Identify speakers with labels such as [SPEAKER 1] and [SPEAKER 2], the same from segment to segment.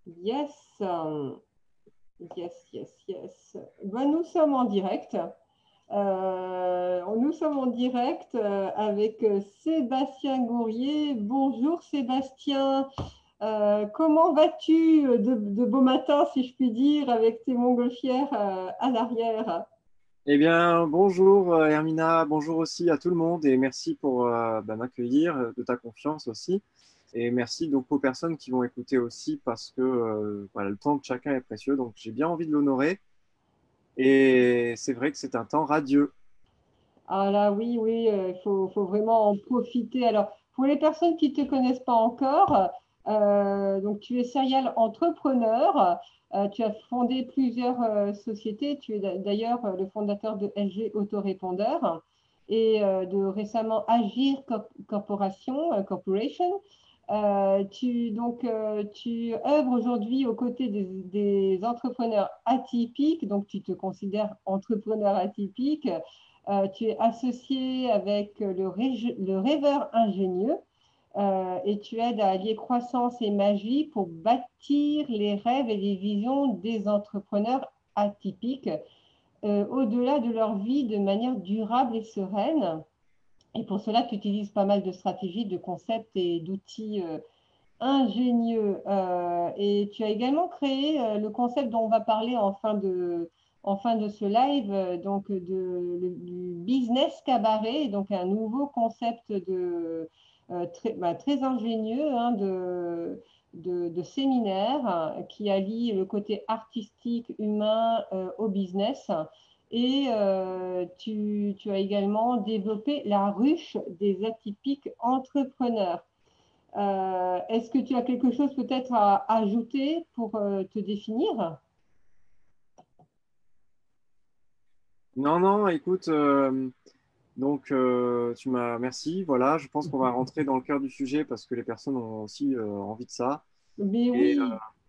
[SPEAKER 1] Yes, yes, yes, yes. Ben, nous sommes en direct. Nous sommes en direct avec Sébastien Gourrier. Bonjour Sébastien. Comment vas-tu de beau matin, si je puis dire, avec tes montgolfières à l'arrière?
[SPEAKER 2] Eh bien, bonjour Hermina, bonjour aussi à tout le monde et merci pour m'accueillir, de ta confiance aussi. Et merci donc aux personnes qui vont écouter aussi parce que voilà, le temps de chacun est précieux, donc j'ai bien envie de l'honorer. Et c'est vrai que c'est un temps radieux.
[SPEAKER 1] Ah là, oui, oui, faut vraiment en profiter. Alors, pour les personnes qui ne te connaissent pas encore, donc tu es serial entrepreneur, tu as fondé plusieurs sociétés, tu es d'ailleurs le fondateur de LG Autorépondeur et de récemment Agir Corporation. Tu œuvres aujourd'hui aux côtés des entrepreneurs atypiques, donc tu te considères entrepreneur atypique. Tu es associé avec le rêveur ingénieux et tu aides à allier croissance et magie pour bâtir les rêves et les visions des entrepreneurs atypiques au-delà de leur vie de manière durable et sereine. Et pour cela, tu utilises pas mal de stratégies, de concepts et d'outils ingénieux. Et tu as également créé le concept dont on va parler en fin de ce live, du business cabaret, donc un nouveau concept très ingénieux hein, de séminaire qui allie le côté artistique, humain au business. Et tu as également développé la ruche des atypiques entrepreneurs. Est-ce que tu as quelque chose peut-être à ajouter pour te définir?
[SPEAKER 2] Non, non, écoute, merci. Voilà, je pense qu'on va rentrer dans le cœur du sujet parce que les personnes ont aussi envie de ça.
[SPEAKER 1] Mais
[SPEAKER 2] Et,
[SPEAKER 1] oui,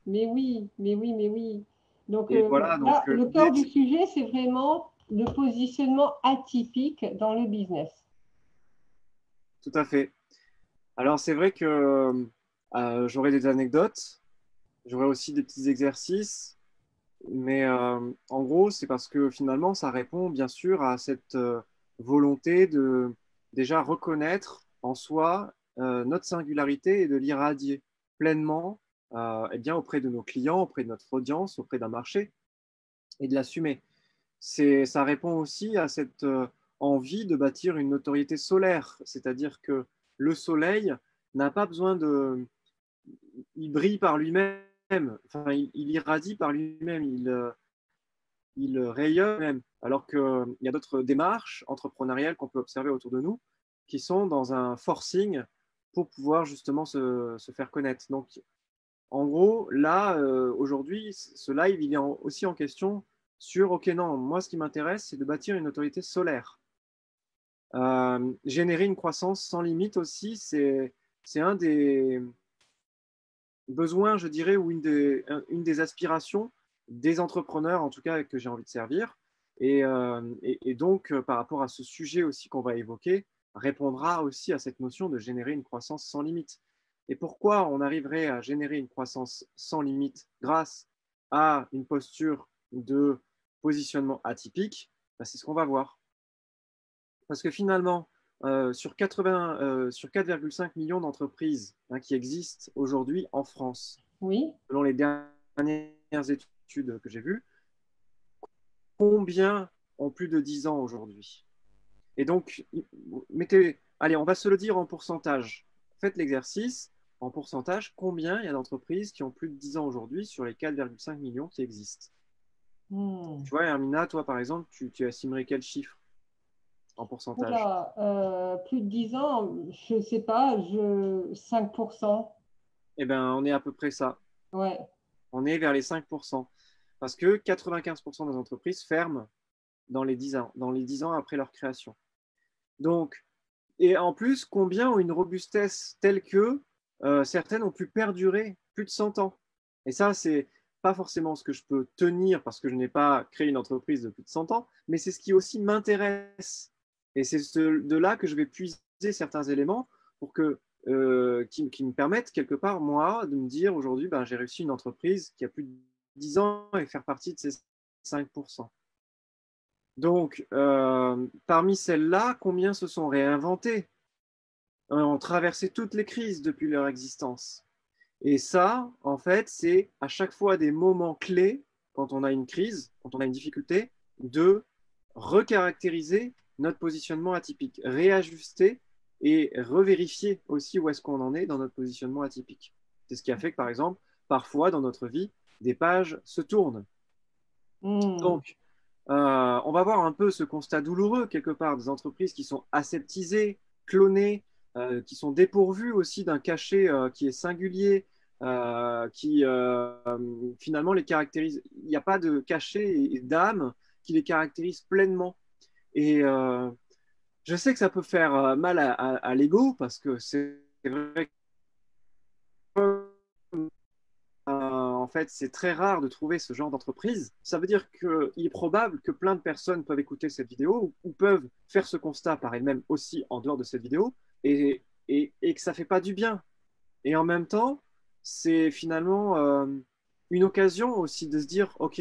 [SPEAKER 1] mais oui, mais oui, mais oui. Donc
[SPEAKER 2] et voilà, donc
[SPEAKER 1] là, le cœur
[SPEAKER 2] l'idée,
[SPEAKER 1] du sujet, c'est vraiment le positionnement atypique dans le business.
[SPEAKER 2] tout à fait. Alors, c'est vrai que j'aurai des anecdotes, j'aurai aussi des petits exercices, mais en gros, c'est parce que finalement, ça répond bien sûr à cette volonté de déjà reconnaître en soi notre singularité et de l'irradier pleinement eh bien, auprès de nos clients, auprès de notre audience, auprès d'un marché et de l'assumer. Ça répond aussi à cette envie de bâtir une notoriété solaire, c'est-à-dire que le soleil n'a pas besoin de, il brille par lui-même, enfin, il irradie par lui-même, il rayonne même. Alors qu'il y a d'autres démarches entrepreneuriales qu'on peut observer autour de nous qui sont dans un forcing pour pouvoir justement se faire connaître. Donc, en gros, là, aujourd'hui, ce live, il est aussi en question sur, OK, non, moi, ce qui m'intéresse, c'est de bâtir une autorité solaire. Générer une croissance sans limite aussi, c'est un des besoins, je dirais, ou une des aspirations des entrepreneurs, en tout cas, que j'ai envie de servir. Et donc, par rapport à ce sujet aussi qu'on va évoquer, répondra aussi à cette notion de générer une croissance sans limite. Et pourquoi on arriverait à générer une croissance sans limite grâce à une posture de positionnement atypique? Ben, c'est ce qu'on va voir. Parce que finalement, sur 4,5 millions d'entreprises hein, qui existent aujourd'hui en France,
[SPEAKER 1] Oui.
[SPEAKER 2] selon les dernières études que j'ai vues, combien ont plus de 10 ans aujourd'hui? Et donc, allez, on va se le dire en pourcentage. Faites l'exercice en pourcentage. Combien il y a d'entreprises qui ont plus de 10 ans aujourd'hui sur les 4,5 millions qui existent?
[SPEAKER 1] Hmm.
[SPEAKER 2] Tu vois, Hermina, toi, par exemple, tu estimerais quel chiffre en pourcentage?
[SPEAKER 1] Oula, plus de 10 ans, je ne sais pas, 5%.
[SPEAKER 2] Eh bien, on est à peu près ça.
[SPEAKER 1] Ouais.
[SPEAKER 2] On est vers les 5%. Parce que 95% des entreprises ferment dans les 10 ans, dans les 10 ans après leur création. Donc, et en plus, combien ont une robustesse telle que certaines ont pu perdurer plus de 100 ans? Et ça, c'est pas forcément ce que je peux tenir parce que je n'ai pas créé une entreprise de plus de 100 ans, mais c'est ce qui aussi m'intéresse. Et c'est de là que je vais puiser certains éléments pour que qui me permettent quelque part, moi, de me dire aujourd'hui, ben, j'ai réussi une entreprise qui a plus de 10 ans et faire partie de ces 5%. Donc, parmi celles-là, combien se sont réinventées, ont traversé toutes les crises depuis leur existence. Et ça, en fait, c'est à chaque fois des moments clés, quand on a une crise, quand on a une difficulté, de recaractériser notre positionnement atypique, réajuster et revérifier aussi où est-ce qu'on en est dans notre positionnement atypique. C'est ce qui a fait que, par exemple, parfois dans notre vie, des pages se tournent. Donc, on va voir un peu ce constat douloureux, quelque part, des entreprises qui sont aseptisées, clonées, qui sont dépourvues aussi d'un cachet qui est singulier, qui finalement les caractérise. Il n'y a pas de cachet et d'âme qui les caractérise pleinement. Et je sais que ça peut faire mal à l'ego, parce que c'est vrai que en fait, c'est très rare de trouver ce genre d'entreprise. Ça veut dire qu'il est probable que plein de personnes peuvent écouter cette vidéo ou peuvent faire ce constat par elles-mêmes aussi en dehors de cette vidéo et que ça ne fait pas du bien. Et en même temps, c'est finalement une occasion aussi de se dire, OK,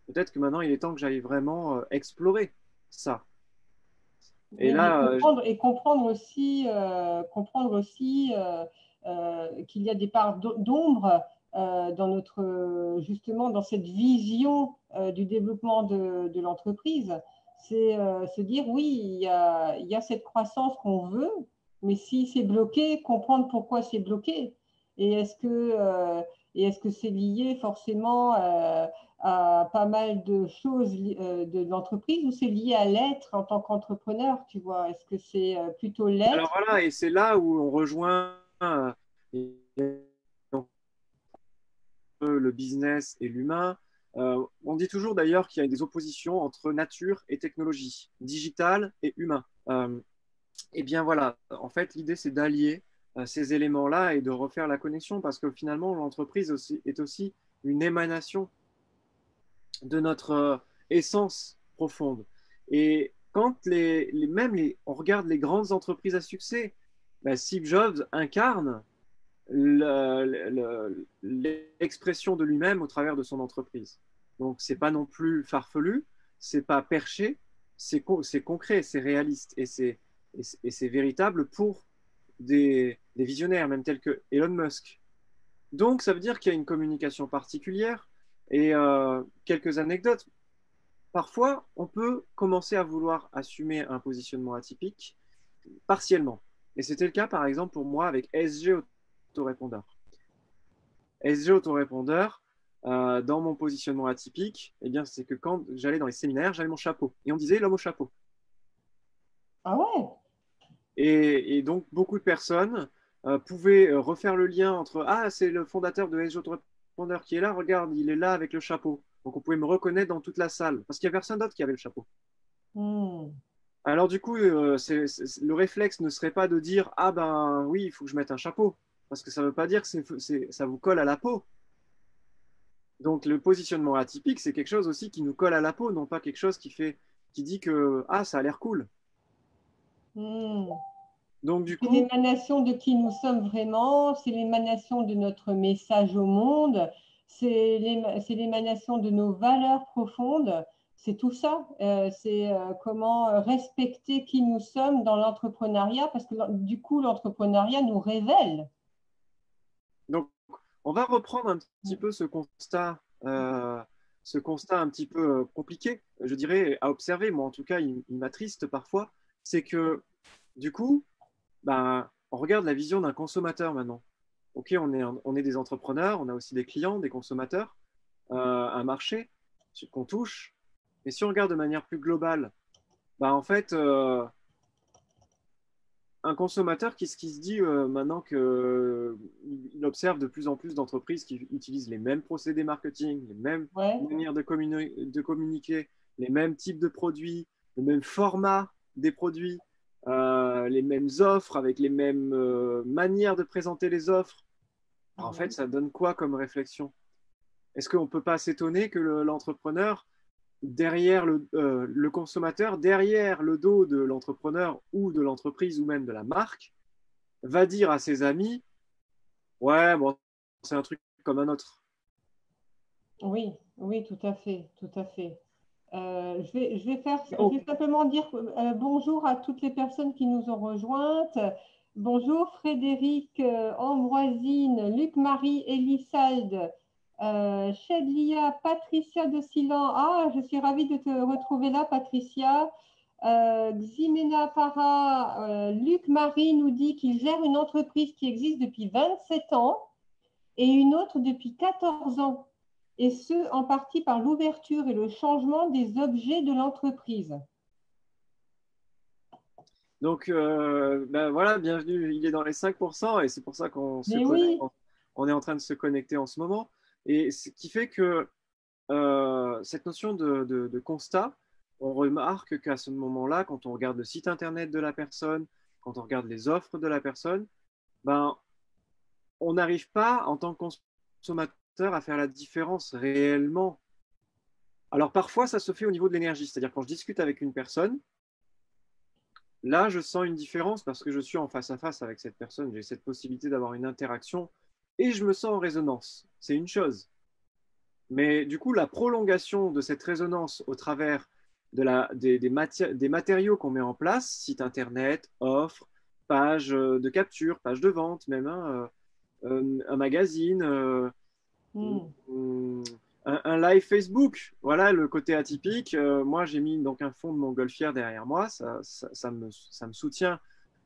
[SPEAKER 2] peut-être que maintenant il est temps que j'aille vraiment explorer ça. Et
[SPEAKER 1] Oui,
[SPEAKER 2] là,
[SPEAKER 1] comprendre aussi qu'il y a des parts d'ombre dans justement dans cette vision du développement de l'entreprise. C'est se dire oui, il y a cette croissance qu'on veut, mais si c'est bloqué, comprendre pourquoi c'est bloqué. Et est-ce que c'est lié forcément à pas mal de choses de l'entreprise ou c'est lié à l'être en tant qu'entrepreneur, tu vois? Est-ce que c'est plutôt
[SPEAKER 2] alors
[SPEAKER 1] l'être?
[SPEAKER 2] voilà, et c'est là où on rejoint le business et l'humain. On dit toujours d'ailleurs qu'il y a des oppositions entre nature et technologie, digital et humain. Et bien voilà, en fait, l'idée c'est d'allier ces éléments-là et de refaire la connexion parce que finalement, l'entreprise est aussi une émanation de notre essence profonde. Et quand on regarde les grandes entreprises à succès, ben Steve Jobs incarne l'expression de lui-même au travers de son entreprise. Donc, c'est pas non plus farfelu, c'est pas perché, c'est concret, c'est réaliste et c'est véritable pour des visionnaires, même tels que Elon Musk. Donc, ça veut dire qu'il y a une communication particulière et quelques anecdotes. Parfois, on peut commencer à vouloir assumer un positionnement atypique partiellement. Et c'était le cas, par exemple, pour moi avec SG Autorépondeur. SG Autorépondeur, dans mon positionnement atypique, eh bien, c'est que quand j'allais dans les séminaires, j'avais mon chapeau. Et on disait l'homme au chapeau.
[SPEAKER 1] Ah ouais?
[SPEAKER 2] Et donc, beaucoup de personnes pouvaient refaire le lien entre ah, c'est le fondateur de SG Autorépondeur qui est là, regarde, il est là avec le chapeau. Donc, on pouvait me reconnaître dans toute la salle parce qu'il n'y a personne d'autre qui avait le chapeau. Alors, du coup, le réflexe ne serait pas de dire ah ben oui, il faut que je mette un chapeau parce que ça ne veut pas dire que ça vous colle à la peau. Donc le positionnement atypique, c'est quelque chose aussi qui nous colle à la peau, non pas quelque chose qui dit que ah, ça a l'air cool.
[SPEAKER 1] Hmm.
[SPEAKER 2] Donc du
[SPEAKER 1] C'est
[SPEAKER 2] coup,
[SPEAKER 1] l'émanation de qui nous sommes vraiment, c'est l'émanation de notre message au monde, c'est l'émanation de nos valeurs profondes, c'est tout ça. C'est comment respecter qui nous sommes dans l'entrepreneuriat, parce que du coup, l'entrepreneuriat nous révèle.
[SPEAKER 2] donc on va reprendre un petit peu ce constat un petit peu compliqué, je dirais, à observer. Moi, en tout cas, il m'attriste parfois. C'est que du coup, ben, on regarde la vision d'un consommateur maintenant. Ok, on est des entrepreneurs, on a aussi des clients, des consommateurs, un marché qu'on touche. Mais si on regarde de manière plus globale, bah en fait, un consommateur qui se dit maintenant qu'il observe de plus en plus d'entreprises qui utilisent les mêmes procédés marketing, les mêmes
[SPEAKER 1] Ouais.
[SPEAKER 2] manières de communiquer, les mêmes types de produits, le même format des produits, les mêmes offres avec les mêmes manières de présenter les offres. Alors, en fait, ça donne quoi comme réflexion? Est-ce qu'on ne peut pas s'étonner que l'entrepreneur, derrière le consommateur, derrière le dos de l'entrepreneur ou de l'entreprise ou même de la marque, va dire à ses amis, ouais, bon, c'est un truc comme un autre.
[SPEAKER 1] Oui, oui, tout à fait, tout à fait. Je
[SPEAKER 2] Oh,
[SPEAKER 1] vais simplement dire bonjour à toutes les personnes qui nous ont rejointes. Bonjour Frédéric, Ambroisine, Luc-Marie, Elissalde, Chedlia, Patricia de Silan. Ah, je suis ravie de te retrouver là, Patricia. Ximena Para, Luc-Marie nous dit qu'il gère une entreprise qui existe depuis 27 ans et une autre depuis 14 ans, et ce, en partie par l'ouverture et le changement des objets de l'entreprise.
[SPEAKER 2] donc, ben voilà, bienvenue. Il est dans les 5% et c'est pour ça qu'on se
[SPEAKER 1] Mais
[SPEAKER 2] connecte.
[SPEAKER 1] oui,
[SPEAKER 2] On est en train de se connecter en ce moment. Et ce qui fait que cette notion de constat, on remarque qu'à ce moment-là, quand on regarde le site internet de la personne, quand on regarde les offres de la personne, ben, on n'arrive pas, en tant que consommateur, à faire la différence réellement. Alors parfois, ça se fait au niveau de l'énergie, c'est-à-dire quand je discute avec une personne, là, je sens une différence parce que je suis en face à face avec cette personne, j'ai cette possibilité d'avoir une interaction et je me sens en résonance. C'est une chose. Mais du coup, la prolongation de cette résonance au travers des matériaux qu'on met en place, site internet, offres, page de capture, page de vente même, hein, un magazine,
[SPEAKER 1] hmm,
[SPEAKER 2] un live Facebook. Voilà le côté atypique. Moi, j'ai mis donc un fond de montgolfière derrière moi. Ça me soutient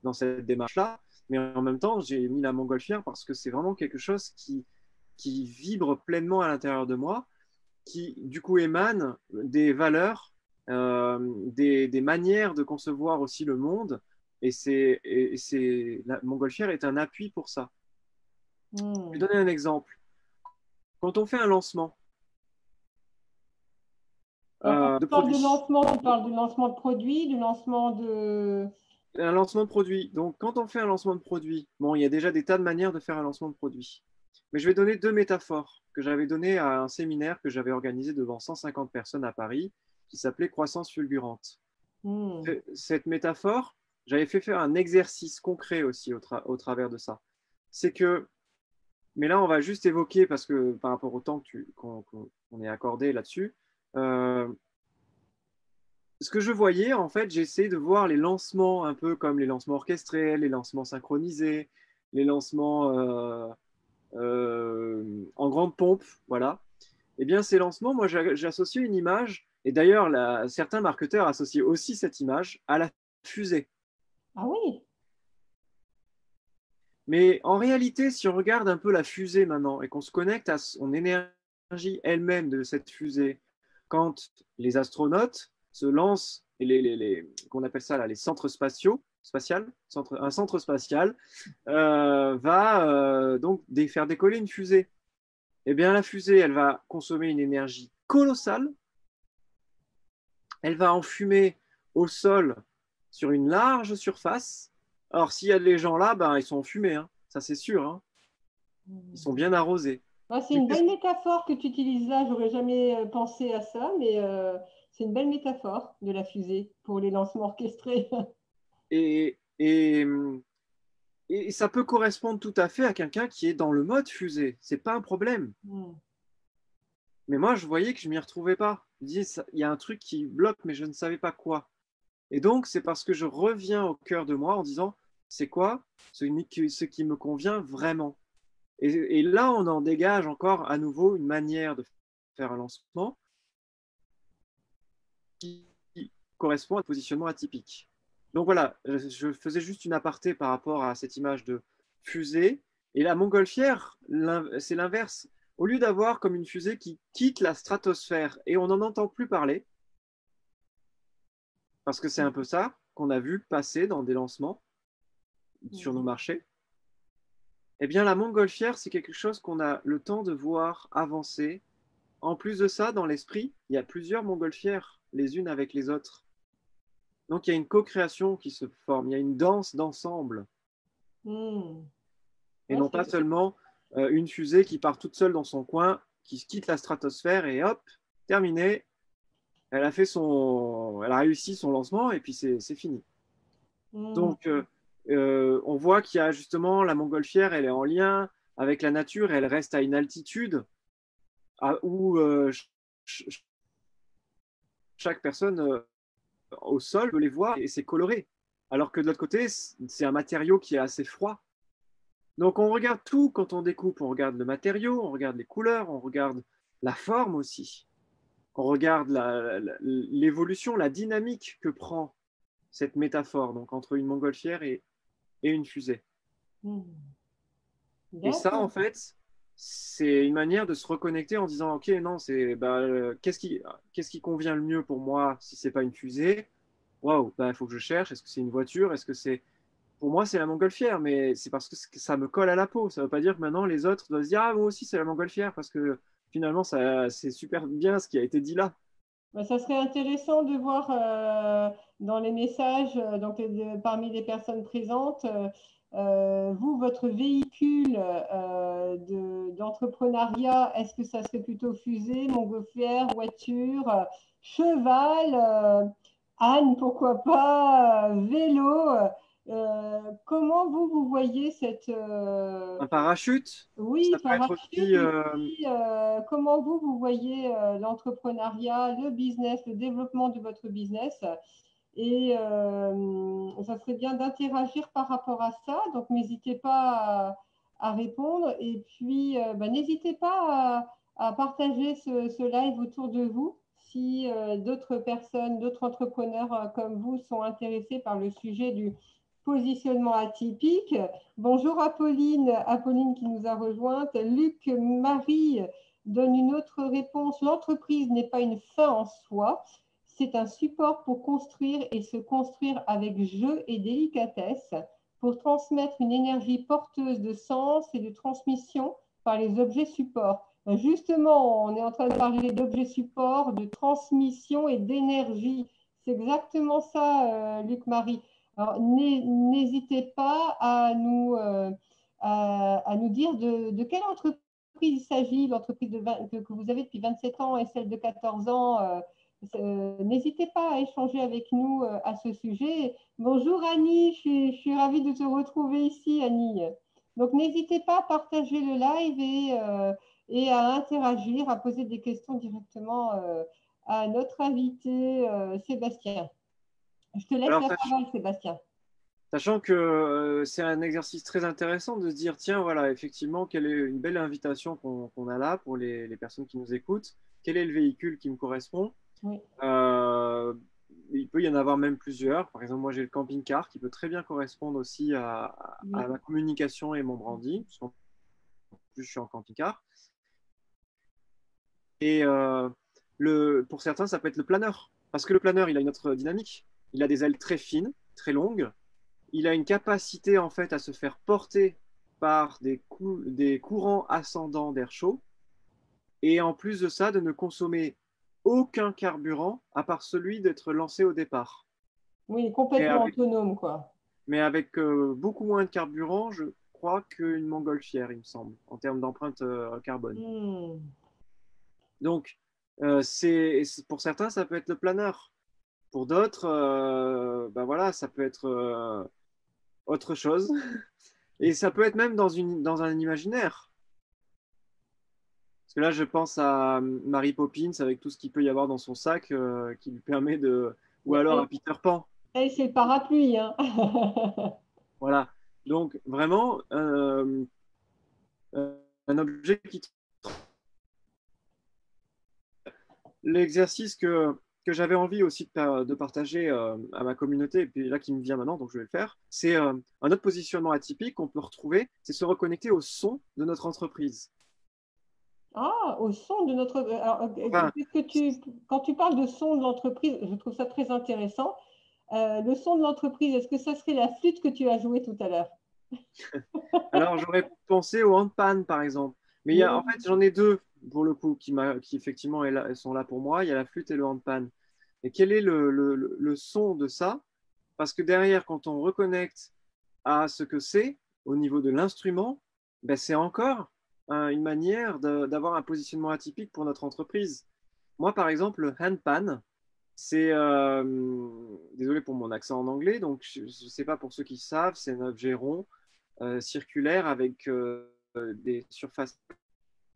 [SPEAKER 2] dans cette démarche-là. Mais en même temps, j'ai mis la montgolfière parce que c'est vraiment quelque chose qui vibre pleinement à l'intérieur de moi, qui du coup émane des valeurs, des manières de concevoir aussi le monde. La montgolfière est un appui pour ça. Je
[SPEAKER 1] hmm.
[SPEAKER 2] vais donner un exemple. Quand on fait un lancement
[SPEAKER 1] Alors, quand
[SPEAKER 2] de
[SPEAKER 1] tu parles de
[SPEAKER 2] produit,
[SPEAKER 1] lancement, tu parles de lancement de produits, de lancement de...
[SPEAKER 2] un lancement de produit. Donc, quand on fait un lancement de produit, bon, il y a déjà des tas de manières de faire un lancement de produit. Mais je vais donner deux métaphores que j'avais données à un séminaire que j'avais organisé devant 150 personnes à Paris, qui s'appelait Croissance fulgurante.
[SPEAKER 1] Hmm,
[SPEAKER 2] Cette métaphore, j'avais fait faire un exercice concret aussi au travers de ça. C'est que, mais là, on va juste évoquer, parce que par rapport au temps qu'on est accordé là-dessus, euh, ce que je voyais, en fait, j'essayais de voir les lancements un peu comme les lancements orchestrés, les lancements synchronisés, les lancements en grande pompe, voilà. Eh bien, ces lancements, moi, j'associe une image, et d'ailleurs, certains marketeurs associent aussi cette image à la fusée.
[SPEAKER 1] ah oui,
[SPEAKER 2] Mais en réalité, si on regarde un peu la fusée maintenant et qu'on se connecte à son énergie elle-même de cette fusée, quand les astronautes se lancent, et qu'on appelle ça là, les centres un centre spatial va donc faire décoller une fusée. Eh bien, la fusée, elle va consommer une énergie colossale, elle va enfumer au sol sur une large surface. Alors, s'il y a des gens là, ben, ils sont enfumés, hein. Ça c'est sûr, hein. Ils sont bien arrosés.
[SPEAKER 1] ah, c'est
[SPEAKER 2] Mais
[SPEAKER 1] une belle métaphore que tu utilises là. J'aurais jamais pensé à ça, mais c'est une belle métaphore de la fusée pour les lancements orchestrés.
[SPEAKER 2] et, et, et ça peut correspondre tout à fait à quelqu'un qui est dans le mode fusée. C'est pas un problème.
[SPEAKER 1] Hmm,
[SPEAKER 2] Mais moi, je voyais que je m'y retrouvais pas. Je disais, il y a un truc qui bloque, mais je ne savais pas quoi. Et donc, c'est parce que je reviens au cœur de moi en disant, c'est quoi ce qui me convient vraiment. Et là, on en dégage encore à nouveau une manière de faire un lancement qui correspond à un positionnement atypique. Donc voilà, je faisais juste une aparté par rapport à cette image de fusée. Et la montgolfière, c'est l'inverse. Au lieu d'avoir comme une fusée qui quitte la stratosphère et on n'en entend plus parler, parce que c'est un peu ça qu'on a vu passer dans des lancements sur nos
[SPEAKER 1] hmm.
[SPEAKER 2] marchés, eh bien la montgolfière, c'est quelque chose qu'on a le temps de voir avancer. En plus de ça, dans l'esprit, il y a plusieurs montgolfières, les unes avec les autres. Donc il y a une co-création qui se forme, il y a une danse d'ensemble,
[SPEAKER 1] Hmm.
[SPEAKER 2] et
[SPEAKER 1] Ouais,
[SPEAKER 2] non pas seulement une fusée qui part toute seule dans son coin, qui quitte la stratosphère et hop, terminé, elle a réussi son lancement et puis c'est fini.
[SPEAKER 1] hmm.
[SPEAKER 2] Donc On voit qu'il y a justement la montgolfière, elle est en lien avec la nature, elle reste à une altitude où chaque personne au sol peut les voir et c'est coloré. Alors que de l'autre côté, c'est un matériau qui est assez froid. Donc on regarde tout quand on découpe, on regarde le matériau, on regarde les couleurs, on regarde la forme aussi, on regarde l'évolution, la dynamique que prend cette métaphore donc entre une montgolfière et une fusée.
[SPEAKER 1] Hmm.
[SPEAKER 2] Et ça, en
[SPEAKER 1] D'accord.
[SPEAKER 2] fait, c'est une manière de se reconnecter en disant, OK, non, qu'est-ce qui convient le mieux pour moi si c'est pas une fusée? Waouh, bah, il faut que je cherche. Est-ce que c'est une voiture? Est-ce que c'est... Pour moi, c'est la montgolfière, mais c'est parce que ça me colle à la peau. Ça veut pas dire que maintenant les autres doivent se dire, ah, moi aussi, c'est la montgolfière, parce que finalement, c'est super bien ce qui a été dit là.
[SPEAKER 1] Ben, ça serait intéressant de voir dans les messages, donc parmi les personnes présentes, vous, votre véhicule d'entrepreneuriat, est-ce que ça serait plutôt fusée, montgolfière, voiture, cheval, âne, pourquoi pas, vélo comment vous voyez cette,
[SPEAKER 2] Un parachute,
[SPEAKER 1] oui,
[SPEAKER 2] ça peut être
[SPEAKER 1] parachute.
[SPEAKER 2] aussi...
[SPEAKER 1] Et puis, comment vous voyez l'entrepreneuriat, le business, le développement de votre business? Et ça serait bien d'interagir par rapport à ça. Donc, n'hésitez pas à répondre. Et puis, n'hésitez pas à partager ce live autour de vous si d'autres personnes, d'autres entrepreneurs comme vous sont intéressés par le sujet du positionnement atypique. Bonjour Apolline, Apolline qui nous a rejointe. Luc Marie donne une autre réponse. L'entreprise n'est pas une fin en soi, c'est un support pour construire et se construire avec jeu et délicatesse, pour transmettre une énergie porteuse de sens et de transmission par les objets supports. Justement, on est en train de parler d'objets supports, de transmission et d'énergie. C'est exactement ça, Luc Marie. Alors, n'hésitez pas à nous dire de quelle entreprise il s'agit, l'entreprise que vous avez depuis 27 ans et celle de 14 ans. N'hésitez pas à échanger avec nous à ce sujet. Bonjour Annie, je suis ravie de te retrouver ici, Annie. Donc, n'hésitez pas à partager le live et à interagir, à poser des questions directement à notre invité Sébastien. Je te laisse
[SPEAKER 2] Alors,
[SPEAKER 1] la parole, Sébastien.
[SPEAKER 2] sachant que c'est un exercice très intéressant de se dire, tiens, voilà, effectivement, quelle est une belle invitation qu'on a là pour les personnes qui nous écoutent. Quel est le véhicule qui me correspond?
[SPEAKER 1] Oui,
[SPEAKER 2] Euh, il peut y en avoir même plusieurs. Par exemple, moi, j'ai le camping-car qui peut très bien correspondre aussi à
[SPEAKER 1] oui,
[SPEAKER 2] ma communication et mon branding, parce qu'en plus, je suis en camping-car. Et pour certains, ça peut être le planeur. Parce que le planeur, il a une autre dynamique. Il a des ailes très fines, très longues. Il a une capacité, en fait, à se faire porter par des courants ascendants d'air chaud. Et en plus de ça, de ne consommer aucun carburant à part celui d'être lancé au départ.
[SPEAKER 1] oui,
[SPEAKER 2] Mais
[SPEAKER 1] complètement
[SPEAKER 2] avec,
[SPEAKER 1] autonome, quoi.
[SPEAKER 2] mais avec beaucoup moins de carburant, je crois qu'une montgolfière, il me semble, en termes d'empreinte carbone.
[SPEAKER 1] Hmm.
[SPEAKER 2] Donc, pour certains, ça peut être le planeur. Pour d'autres, ben voilà, ça peut être autre chose. Et ça peut être même dans un imaginaire. Parce que là, je pense à Mary Poppins avec tout ce qu'il peut y avoir dans son sac qui lui permet de... Ou alors à Peter Pan.
[SPEAKER 1] C'est le parapluie, hein.
[SPEAKER 2] Voilà. Donc, vraiment, un objet qui... L'exercice que j'avais envie aussi de partager à ma communauté, et puis là qui me vient maintenant, donc je vais le faire, c'est un autre positionnement atypique qu'on peut retrouver, c'est se reconnecter au son de notre entreprise.
[SPEAKER 1] Ah, au son de notre. Alors,
[SPEAKER 2] Enfin,
[SPEAKER 1] quand tu parles de son de l'entreprise, je trouve ça très intéressant. Le son de l'entreprise, est-ce que ça serait la flûte que tu as jouée tout à l'heure?
[SPEAKER 2] alors j'aurais pensé au handpan par exemple, mais en
[SPEAKER 1] Oui,
[SPEAKER 2] fait j'en ai deux pour le coup qui effectivement sont là pour moi, il y a la flûte et le handpan. Et quel est le son de ça? Parce que derrière, quand on reconnecte à ce que c'est au niveau de l'instrument, ben, c'est encore une manière d'avoir un positionnement atypique pour notre entreprise. Moi, par exemple, le handpan, C'est, désolé pour mon accent en anglais, donc je ne sais pas pour ceux qui savent, c'est un objet rond, circulaire avec des surfaces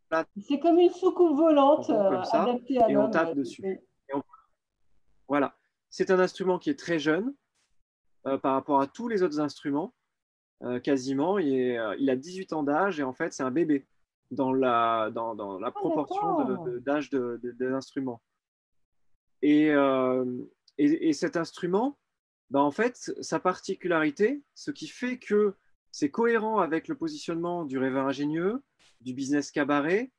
[SPEAKER 2] plates
[SPEAKER 1] C'est comme une soucoupe volante
[SPEAKER 2] ronds comme ça,
[SPEAKER 1] adaptée à
[SPEAKER 2] et on
[SPEAKER 1] l'homme.
[SPEAKER 2] tape dessus. Voilà. C'est un instrument qui est très jeune par rapport à tous les autres instruments, quasiment. Il a 18 ans d'âge et en fait, c'est un bébé dans la
[SPEAKER 1] Ah,
[SPEAKER 2] proportion
[SPEAKER 1] d'accord.
[SPEAKER 2] d'âge de l'instrument. Et, euh, et cet instrument, bah, en fait, sa particularité, ce qui fait que c'est cohérent avec le positionnement du rêveur ingénieux, du business cabaret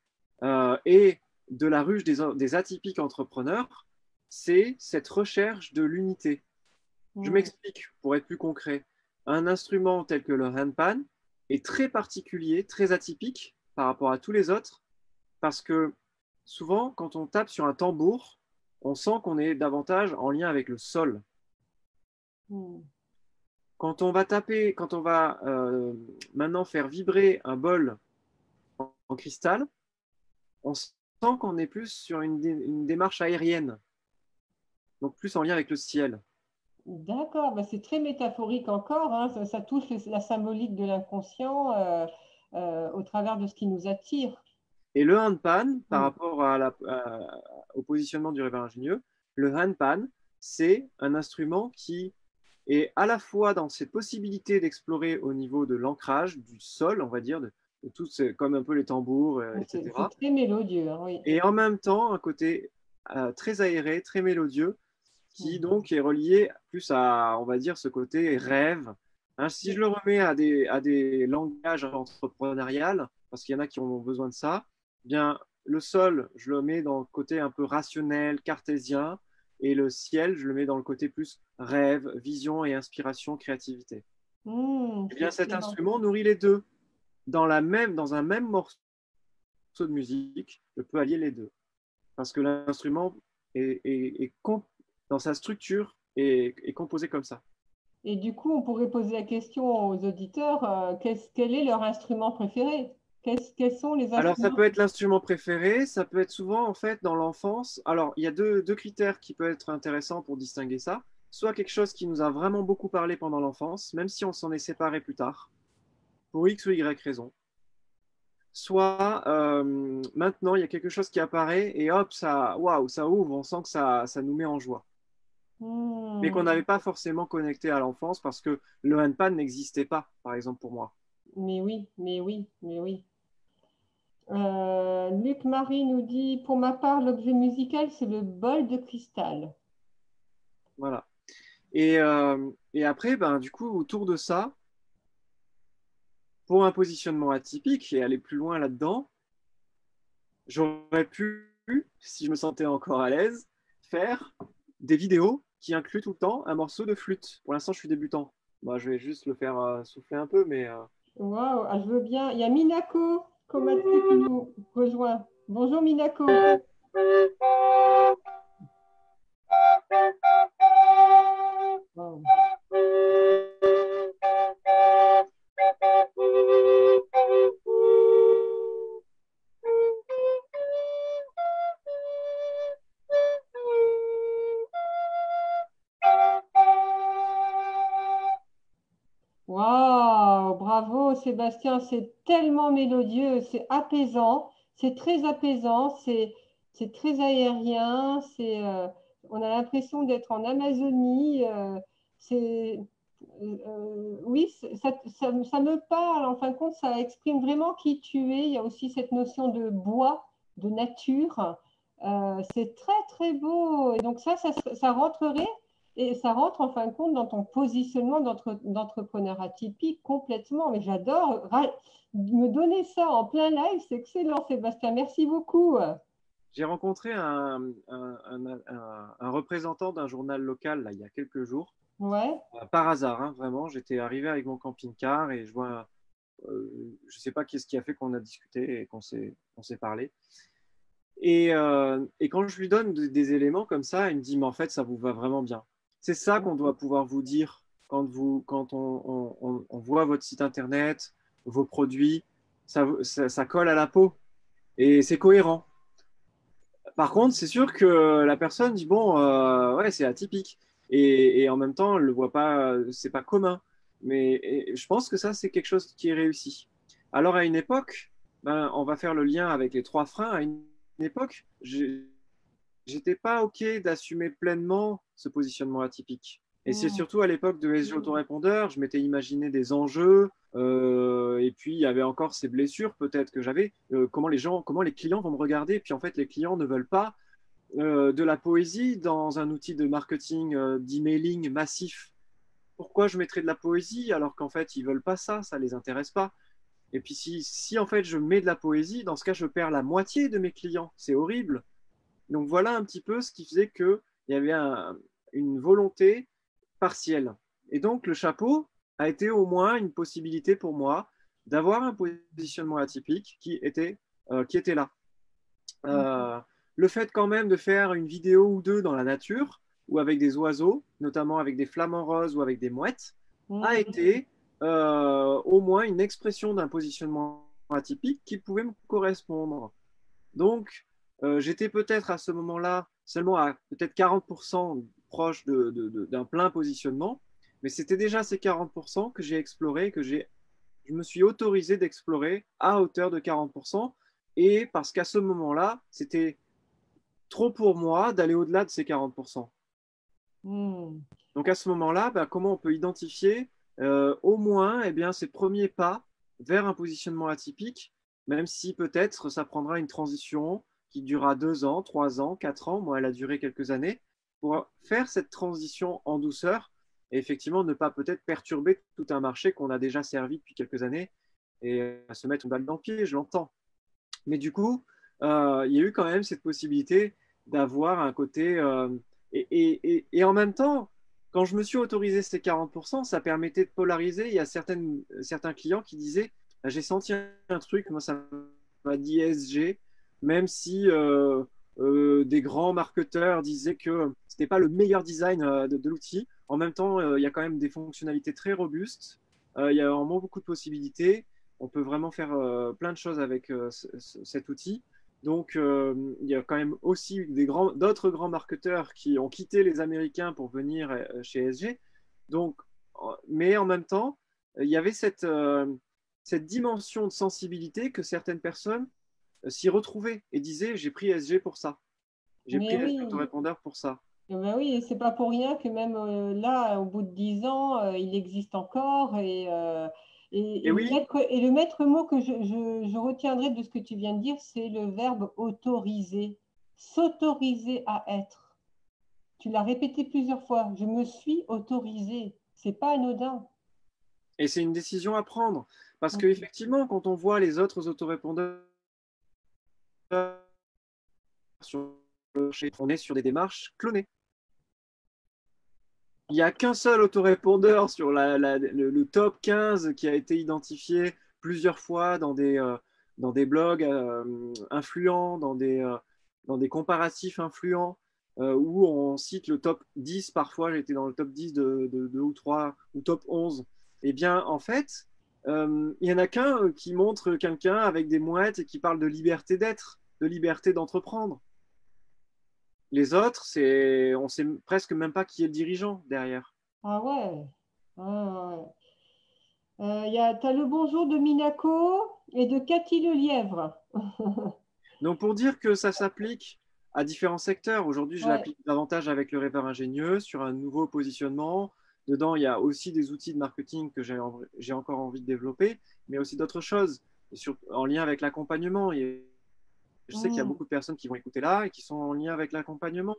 [SPEAKER 2] et de la ruche des atypiques entrepreneurs, c'est cette recherche de l'unité. Je
[SPEAKER 1] Hmm.
[SPEAKER 2] m'explique pour être plus concret. Un instrument tel que le handpan est très particulier, très atypique par rapport à tous les autres, parce que souvent, quand on tape sur un tambour, on sent qu'on est davantage en lien avec le sol.
[SPEAKER 1] Hmm.
[SPEAKER 2] Quand on va maintenant faire vibrer un bol en cristal, on sent qu'on est plus sur une démarche aérienne, donc plus en lien avec le ciel.
[SPEAKER 1] D'accord, bah, c'est très métaphorique encore, hein. Ça touche la symbolique de l'inconscient au travers de ce qui nous attire.
[SPEAKER 2] Et le handpan, par
[SPEAKER 1] Hmm.
[SPEAKER 2] rapport au positionnement du rêveur ingénieux, le handpan, c'est un instrument qui est à la fois dans cette possibilité d'explorer au niveau de l'ancrage, du sol, on va dire, de tout comme un peu les tambours,
[SPEAKER 1] C'est
[SPEAKER 2] etc.
[SPEAKER 1] très mélodieux, hein, oui.
[SPEAKER 2] Et en même temps, un côté très aéré, très mélodieux, qui
[SPEAKER 1] Hmm.
[SPEAKER 2] donc est relié plus à, on va dire, ce côté rêve. Hein, si je le remets à des langages entrepreneuriales, parce qu'il y en a qui ont besoin de ça, eh bien, le sol, je le mets dans le côté un peu rationnel, cartésien, et le ciel, je le mets dans le côté plus rêve, vision et inspiration, créativité. Eh
[SPEAKER 1] C'est
[SPEAKER 2] bien, cet
[SPEAKER 1] excellent.
[SPEAKER 2] instrument nourrit les deux. Dans un même morceau de musique, je peux allier les deux. Parce que l'instrument dans sa structure est composé comme ça.
[SPEAKER 1] Et du coup, on pourrait poser la question aux auditeurs, quel est leur instrument préféré? Quels sont les
[SPEAKER 2] Alors, ça
[SPEAKER 1] instruments?
[SPEAKER 2] peut être l'instrument préféré, ça peut être souvent, en fait, dans l'enfance. Alors, il y a deux critères qui peuvent être intéressants pour distinguer ça. Soit quelque chose qui nous a vraiment beaucoup parlé pendant l'enfance, même si on s'en est séparé plus tard, pour X ou Y raison. Soit maintenant, il y a quelque chose qui apparaît et hop, ça, waouh, ça ouvre, on sent que ça nous met en joie. Mais qu'on
[SPEAKER 1] Hmm,
[SPEAKER 2] n'avait pas forcément connecté à l'enfance parce que le handpan n'existait pas, par exemple, pour moi.
[SPEAKER 1] mais oui, mais oui, mais oui. Luc Marie nous dit, pour ma part, l'objet musical, c'est le bol de cristal.
[SPEAKER 2] Voilà. Et après, ben, du coup, autour de ça, pour un positionnement atypique et aller plus loin là-dedans, j'aurais pu, si je me sentais encore à l'aise, faire des vidéos qui incluent tout le temps un morceau de flûte. Pour l'instant, je suis débutant. Moi, je vais juste le faire souffler un peu, mais
[SPEAKER 1] Waouh, ah, je veux bien. Il y a Minako Komatsu qui nous rejoint. Bonjour Minako. Wow. Waouh, bravo Sébastien, c'est tellement mélodieux, c'est apaisant, c'est très apaisant, c'est très aérien, on a l'impression d'être en Amazonie. C'est, oui, ça me parle. En fin de compte, ça exprime vraiment qui tu es. Il y a aussi cette notion de bois, de nature. C'est très très beau. Et donc ça rentrerait. Et ça rentre en fin de compte dans ton positionnement d'entrepreneur atypique complètement. Mais j'adore me donner ça en plein live, c'est excellent, Sébastien. Merci beaucoup.
[SPEAKER 2] j'ai rencontré un représentant d'un journal local là, il y a quelques jours,
[SPEAKER 1] Ouais.
[SPEAKER 2] par hasard, hein, vraiment. J'étais arrivé avec mon camping-car et je ne sais pas qu'est-ce qui a fait qu'on a discuté et qu'on s'est parlé. Et quand je lui donne des éléments comme ça, il me dit, mais en fait, ça vous va vraiment bien. C'est ça qu'on doit pouvoir vous dire quand on voit votre site internet, vos produits, ça colle à la peau et c'est cohérent. Par contre, c'est sûr que la personne dit, bon, ouais, c'est atypique. Et en même temps, elle le voit pas, c'est pas commun. Mais je pense que ça, c'est quelque chose qui est réussi. Alors, à une époque, ben, on va faire le lien avec les trois freins. À une époque, j'étais pas OK d'assumer pleinement ce positionnement atypique. Et c'est
[SPEAKER 1] Hmm.
[SPEAKER 2] surtout à l'époque de SG Autorépondeur, je m'étais imaginé des enjeux, et puis il y avait encore ces blessures peut-être que j'avais, comment les gens, comment les clients vont me regarder, et puis en fait les clients ne veulent pas de la poésie dans un outil de marketing, d'emailing massif. Pourquoi je mettrais de la poésie alors qu'en fait ils veulent pas ça, ça les intéresse pas. Et puis si en fait je mets de la poésie, dans ce cas je perds la moitié de mes clients, c'est horrible. Donc voilà un petit peu ce qui faisait qu'il y avait une volonté partielle. Et donc le chapeau a été au moins une possibilité pour moi d'avoir un positionnement atypique qui était là. Euh, le fait quand même de faire une vidéo ou deux dans la nature ou avec des oiseaux, notamment avec des flamants roses ou avec des mouettes, a
[SPEAKER 1] Hmm.
[SPEAKER 2] été au moins une expression d'un positionnement atypique qui pouvait me correspondre. Donc, j'étais peut-être à ce moment-là seulement à peut-être 40% proche d'un plein positionnement, mais c'était déjà ces 40% que j'ai exploré, je me suis autorisé d'explorer à hauteur de 40%, et parce qu'à ce moment-là, c'était trop pour moi d'aller au-delà de ces 40%.
[SPEAKER 1] Hmm.
[SPEAKER 2] Donc à ce moment-là, bah, comment on peut identifier au moins eh bien, ces premiers pas vers un positionnement atypique, même si peut-être ça prendra une transition qui durera 2 ans, 3 ans, 4 ans, moi elle a duré quelques années, pour faire cette transition en douceur et effectivement ne pas peut-être perturber tout un marché qu'on a déjà servi depuis quelques années et à se mettre une balle dans le pied, je l'entends. Mais du coup, il y a eu quand même cette possibilité d'avoir un côté. Et en même temps, quand je me suis autorisé ces 40%, ça permettait de polariser. Il y a certains clients qui disaient, j'ai senti un truc, moi ça m'a dit ESG, même si des grands marketeurs disaient que ce n'était pas le meilleur design de l'outil. En même temps, il y a quand même des fonctionnalités très robustes. Il y a vraiment beaucoup de possibilités. On peut vraiment faire plein de choses avec cet outil. Donc, il y a quand même aussi d'autres grands marketeurs qui ont quitté les Américains pour venir chez SG. Donc, mais en même temps, il y avait cette dimension de sensibilité que certaines personnes s'y retrouvaient et disaient, j'ai pris SG pour ça. J'ai pris
[SPEAKER 1] Mais
[SPEAKER 2] SG
[SPEAKER 1] oui,
[SPEAKER 2] autorépondeur pour ça.
[SPEAKER 1] eh ben oui, et c'est pas pour rien que même là, au bout de 10 ans, il existe encore.
[SPEAKER 2] Et oui,
[SPEAKER 1] Et le maître mot que je retiendrai de ce que tu viens de dire, c'est le verbe autoriser. S'autoriser à être. Tu l'as répété plusieurs fois. Je me suis autorisée. C'est pas anodin.
[SPEAKER 2] et c'est une décision à prendre. Parce
[SPEAKER 1] Mm.
[SPEAKER 2] qu'effectivement, quand on voit les autres autorépondeurs sur le marché, on est sur des démarches clonées. Il n'y a qu'un seul autorépondeur sur le top 15 qui a été identifié plusieurs fois dans des blogs influents, dans des comparatifs influents, où on cite le top 10 parfois, j'étais dans le top 10 de 2 ou 3, ou top 11. Eh bien, en fait, il n'y en a qu'un qui montre quelqu'un avec des mouettes et qui parle de liberté d'être, de liberté d'entreprendre. Les autres, on ne sait presque même pas qui est le dirigeant derrière.
[SPEAKER 1] Ah ouais. Ah ouais. T'as le bonjour de Minako et de Cathy le Lièvre.
[SPEAKER 2] Donc, pour dire que ça s'applique à différents secteurs, aujourd'hui, je
[SPEAKER 1] Ouais.
[SPEAKER 2] l'applique davantage avec le rêveur ingénieux sur un nouveau positionnement. Dedans, il y a aussi des outils de marketing que j'ai encore envie de développer, mais aussi d'autres choses en lien avec l'accompagnement. Et je sais qu'il y a
[SPEAKER 1] Mm.
[SPEAKER 2] beaucoup de personnes qui vont écouter là et qui sont en lien avec l'accompagnement.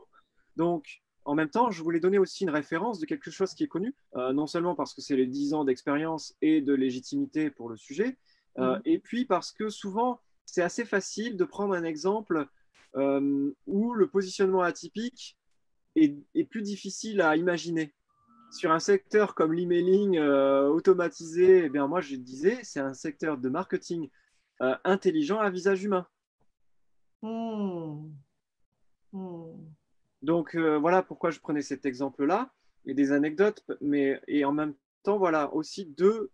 [SPEAKER 2] Donc, en même temps, je voulais donner aussi une référence de quelque chose qui est connu, non seulement parce que c'est les 10 ans d'expérience et de légitimité pour le sujet,
[SPEAKER 1] Mhm.
[SPEAKER 2] et puis parce que souvent, c'est assez facile de prendre un exemple où le positionnement atypique est plus difficile à imaginer. Sur un secteur comme l'emailing automatisé, eh bien moi je disais, c'est un secteur de marketing intelligent à visage humain.
[SPEAKER 1] Mm. Mm.
[SPEAKER 2] Donc voilà pourquoi je prenais cet exemple-là et des anecdotes, mais et en même temps voilà aussi deux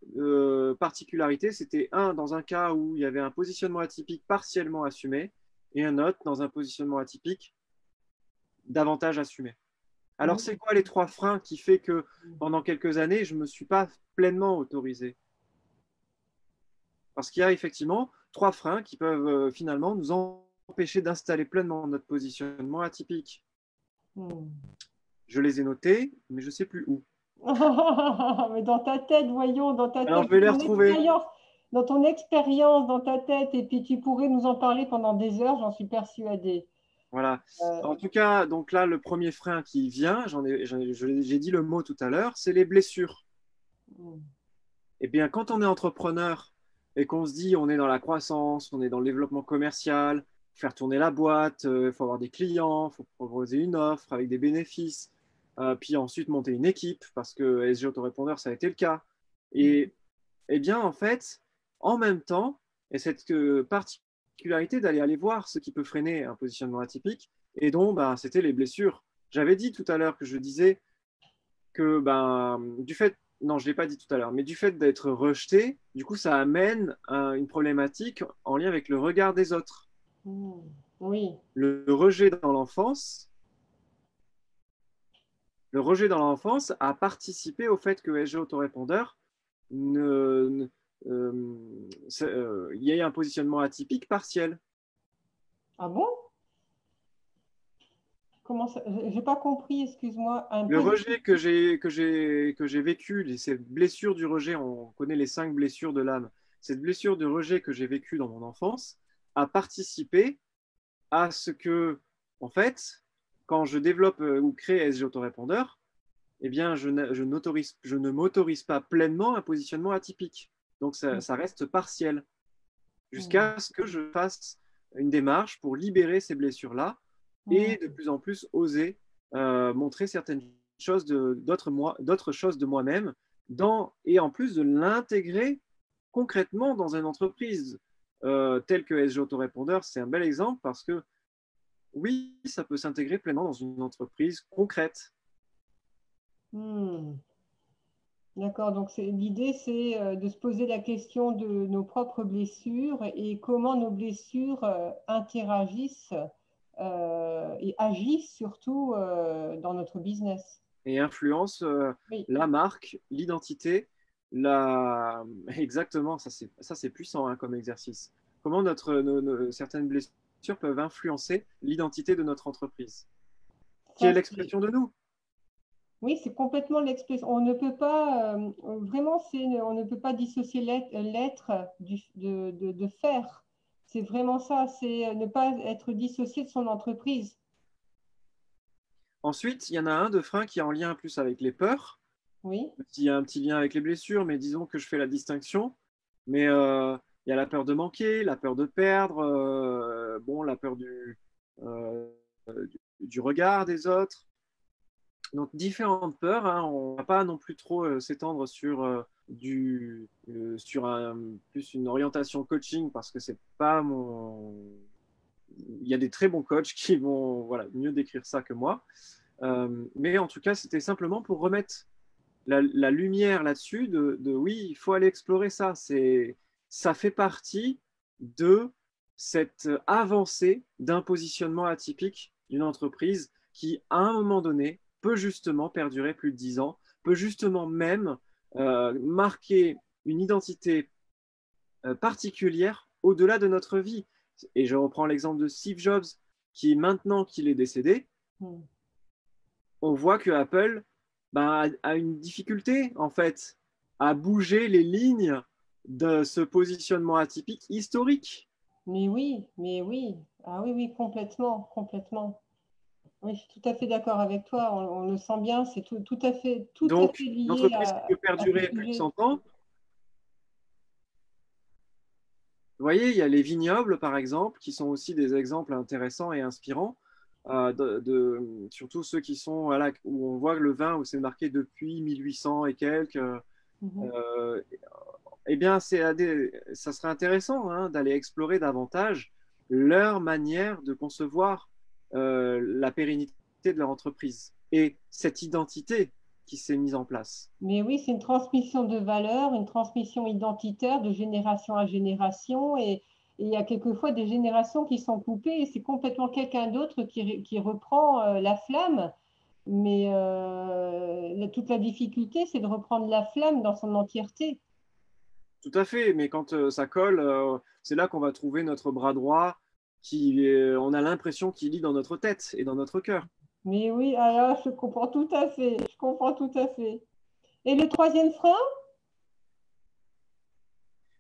[SPEAKER 2] particularités. C'était un dans un cas où il y avait un positionnement atypique partiellement assumé et un autre dans un positionnement atypique davantage assumé. Alors,
[SPEAKER 1] Oui.
[SPEAKER 2] c'est quoi les 3 freins qui fait que pendant quelques années, je ne me suis pas pleinement autorisé? Parce qu'il y a effectivement 3 freins qui peuvent finalement nous empêcher d'installer pleinement notre positionnement atypique.
[SPEAKER 1] Hmm.
[SPEAKER 2] Je les ai notés, mais je ne sais plus où.
[SPEAKER 1] Mais dans ta tête, voyons, dans ta
[SPEAKER 2] Alors,
[SPEAKER 1] tête,
[SPEAKER 2] je vais les retrouver.
[SPEAKER 1] dans ton expérience, dans ta tête, et puis tu pourrais nous en parler pendant des heures, j'en suis persuadée.
[SPEAKER 2] Voilà.
[SPEAKER 1] Euh,
[SPEAKER 2] En tout cas, donc là, le premier frein qui vient, j'ai dit le mot tout à l'heure, c'est les blessures.
[SPEAKER 1] hmm.
[SPEAKER 2] Eh bien, quand on est entrepreneur et qu'on se dit on est dans la croissance, on est dans le développement commercial, faire tourner la boîte, il faut avoir des clients, il faut proposer une offre avec des bénéfices, puis ensuite monter une équipe, parce que SG Autorépondeur, ça a été le cas. Et eh bien, en fait, en même temps, et cette particularité d'aller voir ce qui peut freiner un positionnement atypique, et donc, ben, c'était les blessures. J'avais dit tout à l'heure que je disais que ben, du fait, non, je ne l'ai pas dit tout à l'heure, mais du fait d'être rejeté, du coup, ça amène une problématique en lien avec le regard des autres.
[SPEAKER 1] Hmm. Oui.
[SPEAKER 2] Le rejet dans l'enfance, le rejet dans l'enfance a participé au fait que SG Autorépondeur il y ait un positionnement atypique partiel.
[SPEAKER 1] Ah bon? Comment ça? J'ai pas compris, excuse-moi.
[SPEAKER 2] Le rejet que j'ai vécu, ces blessures du rejet, on connaît les 5 blessures de l'âme. Cette blessure de rejet que j'ai vécue dans mon enfance a participé à ce que, en fait, quand je développe ou crée SG Autorépondeur, eh bien, je ne m'autorise pas pleinement un positionnement atypique. Donc, ça reste partiel
[SPEAKER 1] Hmm.
[SPEAKER 2] jusqu'à ce que je fasse une démarche pour libérer ces blessures-là
[SPEAKER 1] Hmm.
[SPEAKER 2] et de plus en plus oser montrer certaines choses d'autres choses de moi-même et en plus de l'intégrer concrètement dans une entreprise telle que SG Autorépondeur. C'est un bel exemple parce que oui, ça peut s'intégrer pleinement dans une entreprise concrète.
[SPEAKER 1] Hmm. D'accord, donc l'idée, c'est de se poser la question de nos propres blessures et comment nos blessures interagissent et agissent surtout dans notre business.
[SPEAKER 2] Et influence
[SPEAKER 1] Oui,
[SPEAKER 2] la marque, l'identité, la... exactement, ça c'est puissant hein, comme exercice. Comment certaines blessures peuvent influencer l'identité de notre entreprise, qui
[SPEAKER 1] ça
[SPEAKER 2] est
[SPEAKER 1] c'est
[SPEAKER 2] l'expression de nous.
[SPEAKER 1] oui, c'est complètement l'expression. On ne peut pas vraiment, on ne peut pas dissocier l'être de faire. C'est vraiment ça, c'est ne pas être dissocié de son entreprise.
[SPEAKER 2] Ensuite, il y en a un de frein qui est en lien plus avec les peurs.
[SPEAKER 1] Oui.
[SPEAKER 2] Il y a un petit lien avec les blessures, mais disons que je fais la distinction. Mais il y a la peur de manquer, la peur de perdre, bon, la peur euh, du regard des autres. Donc différentes peurs, hein. On ne va pas non plus trop s'étendre sur plus une orientation coaching parce que c'est pas mon. Il y a des très bons coachs qui vont voilà, mieux décrire ça que moi. Mais en tout cas, c'était simplement pour remettre la lumière là-dessus oui, il faut aller explorer ça. Ça fait partie de cette avancée d'un positionnement atypique d'une entreprise qui, à un moment donné, peut justement perdurer plus de 10 ans, peut justement même marquer une identité particulière au-delà de notre vie. Et je reprends l'exemple de Steve Jobs, qui maintenant qu'il est décédé,
[SPEAKER 1] Hmm.
[SPEAKER 2] on voit que Apple a une difficulté en fait à bouger les lignes de ce positionnement atypique historique.
[SPEAKER 1] Mais oui, mais oui. Ah oui, oui, complètement, complètement. Oui, je suis tout à fait d'accord avec toi. On le sent bien, c'est tout à fait
[SPEAKER 2] Donc, une
[SPEAKER 1] lié
[SPEAKER 2] entreprise qui peut
[SPEAKER 1] à ce
[SPEAKER 2] perdurer plus de
[SPEAKER 1] sujet.
[SPEAKER 2] 100 ans, vous voyez, il y a les vignobles, par exemple, qui sont aussi des exemples intéressants et inspirants, surtout ceux qui sont, voilà, où on voit le vin, où c'est marqué depuis 1800 et quelques.
[SPEAKER 1] Mhm.
[SPEAKER 2] Euh, eh bien, ça serait intéressant hein, d'aller explorer davantage leur manière de concevoir la pérennité de leur entreprise et cette identité qui s'est mise en place.
[SPEAKER 1] Mais oui, c'est une transmission de valeurs, une transmission identitaire de génération à génération. Et il y a quelquefois des générations qui sont coupées et c'est complètement quelqu'un d'autre qui reprend la flamme. Mais toute la difficulté, c'est de reprendre la flamme dans son entièreté.
[SPEAKER 2] Tout à fait, mais quand ça colle, c'est là qu'on va trouver notre bras droit on a l'impression qu'il lit dans notre tête et dans notre cœur.
[SPEAKER 1] Mais oui, alors je comprends tout à fait. Je comprends tout à fait. Et le troisième frein?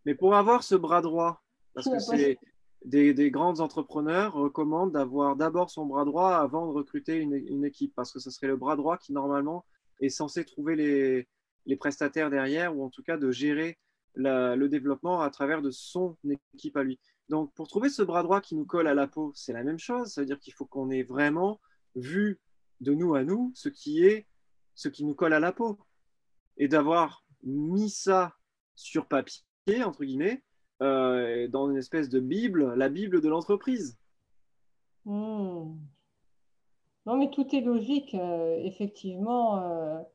[SPEAKER 2] Mais pour avoir ce bras droit, parce que c'est des grands entrepreneurs recommandent d'avoir d'abord son bras droit avant de recruter une équipe, parce que ce serait le bras droit qui normalement est censé trouver les prestataires derrière, ou en tout cas de gérer le développement à travers de son équipe à lui. Donc pour trouver ce bras droit qui nous colle à la peau, c'est la même chose, ça veut dire qu'il faut qu'on ait vraiment vu de nous à nous ce qui nous colle à la peau, et d'avoir mis ça sur papier, entre guillemets, dans une espèce de Bible, la Bible de l'entreprise.
[SPEAKER 1] Hmm. Non, mais tout est logique. Effectivement,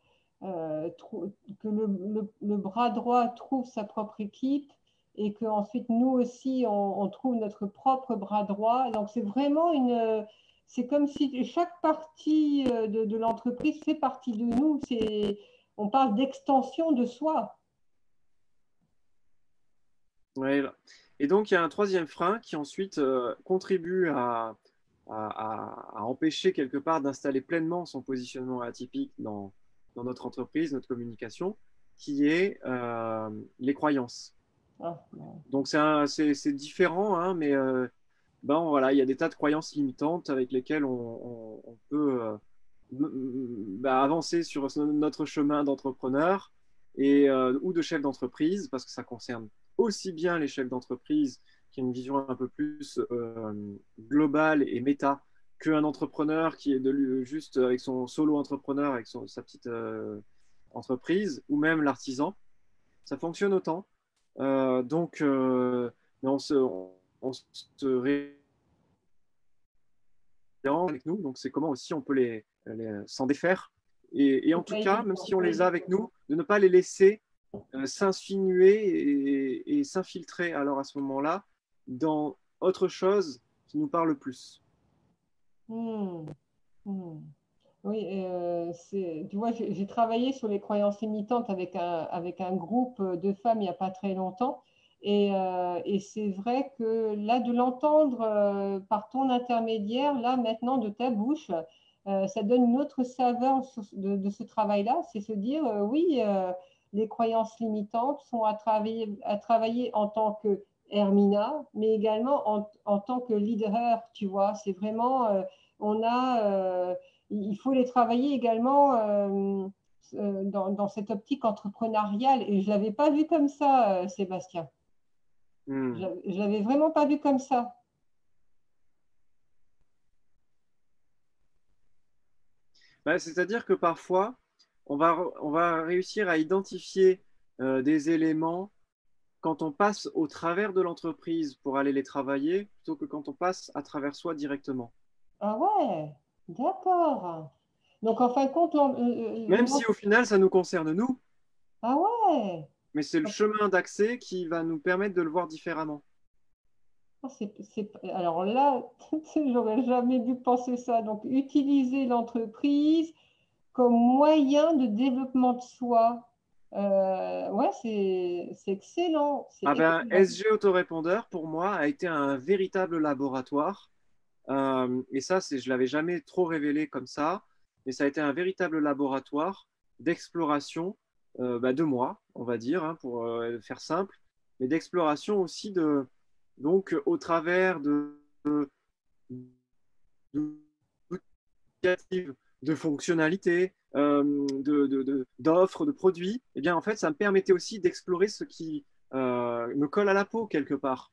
[SPEAKER 1] que le bras droit trouve sa propre équipe et qu'ensuite nous aussi, on trouve notre propre bras droit. Donc, c'est vraiment c'est comme si chaque partie de l'entreprise fait partie de nous. On parle d'extension de soi.
[SPEAKER 2] Ouais. Et donc, il y a un troisième frein qui ensuite contribue à empêcher quelque part d'installer pleinement son positionnement atypique dans notre entreprise, notre communication, qui est les croyances.
[SPEAKER 1] Ah, bon.
[SPEAKER 2] Donc, c'est différent, hein, mais ben, voilà, il y a des tas de croyances limitantes avec lesquelles on peut ben, avancer sur notre chemin d'entrepreneur ou de chef d'entreprise, parce que ça concerne aussi bien les chefs d'entreprise qui ont une vision un peu plus globale et méta qu'un entrepreneur qui est juste avec son solo entrepreneur, avec sa petite entreprise, ou même l'artisan. Ça fonctionne autant. Donc, mais on se avec nous, donc c'est comment aussi on peut s'en défaire. Et en
[SPEAKER 1] C'est
[SPEAKER 2] tout
[SPEAKER 1] pas
[SPEAKER 2] cas,
[SPEAKER 1] évident.
[SPEAKER 2] même si on les a avec nous, de ne pas les laisser s'insinuer et s'infiltrer alors à ce moment-là dans autre chose qui nous parle plus.
[SPEAKER 1] Hmm. Hmm. Oui, tu vois, j'ai travaillé sur les croyances limitantes avec un groupe de femmes il n'y a pas très longtemps. Et c'est vrai que là, de l'entendre par ton intermédiaire, là, maintenant, de ta bouche, ça donne une autre saveur de ce travail-là. C'est se dire, oui, les croyances limitantes sont à travailler en tant que Hermina, mais également en tant que leader, tu vois. C'est vraiment, on a il faut les travailler également dans cette optique entrepreneuriale. Et je ne l'avais pas vu comme ça, Sébastien. Je
[SPEAKER 2] Hmm.
[SPEAKER 1] ne l'avais vraiment pas vu comme ça.
[SPEAKER 2] Bah, c'est-à-dire que parfois, on va réussir à identifier des éléments quand on passe au travers de l'entreprise pour aller les travailler, plutôt que quand on passe à travers soi directement.
[SPEAKER 1] Ah ouais, d'accord. Donc, en fin de compte,
[SPEAKER 2] Même si au final, ça nous concerne nous,
[SPEAKER 1] ah ouais.
[SPEAKER 2] mais c'est le chemin d'accès qui va nous permettre de le voir différemment.
[SPEAKER 1] Ah, alors là, j'aurais jamais dû penser ça. Donc, utiliser l'entreprise comme moyen de développement de soi. Ouais, c'est excellent. C'est
[SPEAKER 2] Ah ben,
[SPEAKER 1] excellent.
[SPEAKER 2] SG Autorépondeur, pour moi, a été un véritable laboratoire. Et ça, je ne l'avais jamais trop révélé comme ça, mais ça a été un véritable laboratoire d'exploration bah, de moi, on va dire, hein, pour faire simple, mais d'exploration aussi donc au travers de fonctionnalités, d'offres, de produits. Et bien, en fait, ça me permettait aussi d'explorer ce qui me colle à la peau quelque part.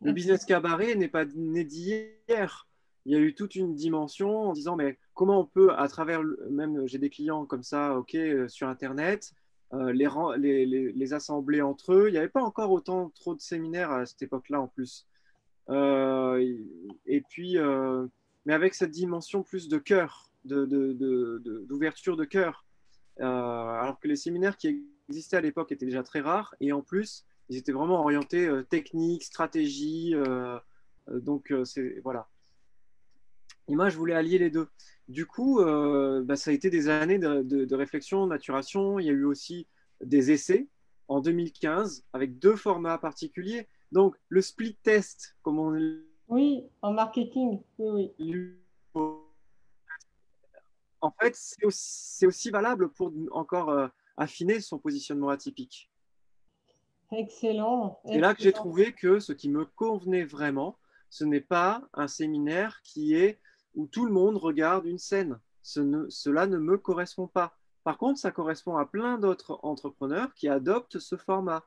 [SPEAKER 2] Le business cabaret n'est pas né d'hier. Il y a eu toute une dimension en disant, mais comment on peut, à travers, même j'ai des clients comme ça, ok, sur Internet, les assembler entre eux. Il n'y avait pas encore autant trop de séminaires à cette époque-là en plus. Euh, et puis, mais avec cette dimension plus de cœur, d'ouverture de cœur. Alors que les séminaires qui existaient à l'époque étaient déjà très rares, et en plus, Ils étaient vraiment orientés technique, stratégie. Donc, voilà. Et moi, je voulais allier les deux. Du coup, ça a été des années de réflexion, de maturation. Il y a eu aussi des essais en 2015 avec deux formats particuliers. Donc, le split test, comme on
[SPEAKER 1] Oui, en marketing, oui,
[SPEAKER 2] en fait, c'est aussi valable pour encore affiner son positionnement atypique.
[SPEAKER 1] oui. Excellent,
[SPEAKER 2] C'est là que j'ai
[SPEAKER 1] excellent.
[SPEAKER 2] trouvé que ce qui me convenait vraiment, ce n'est pas un séminaire qui est où tout le monde regarde une scène. Cela ne me correspond pas. Par contre, ça correspond à plein d'autres entrepreneurs qui adoptent ce format.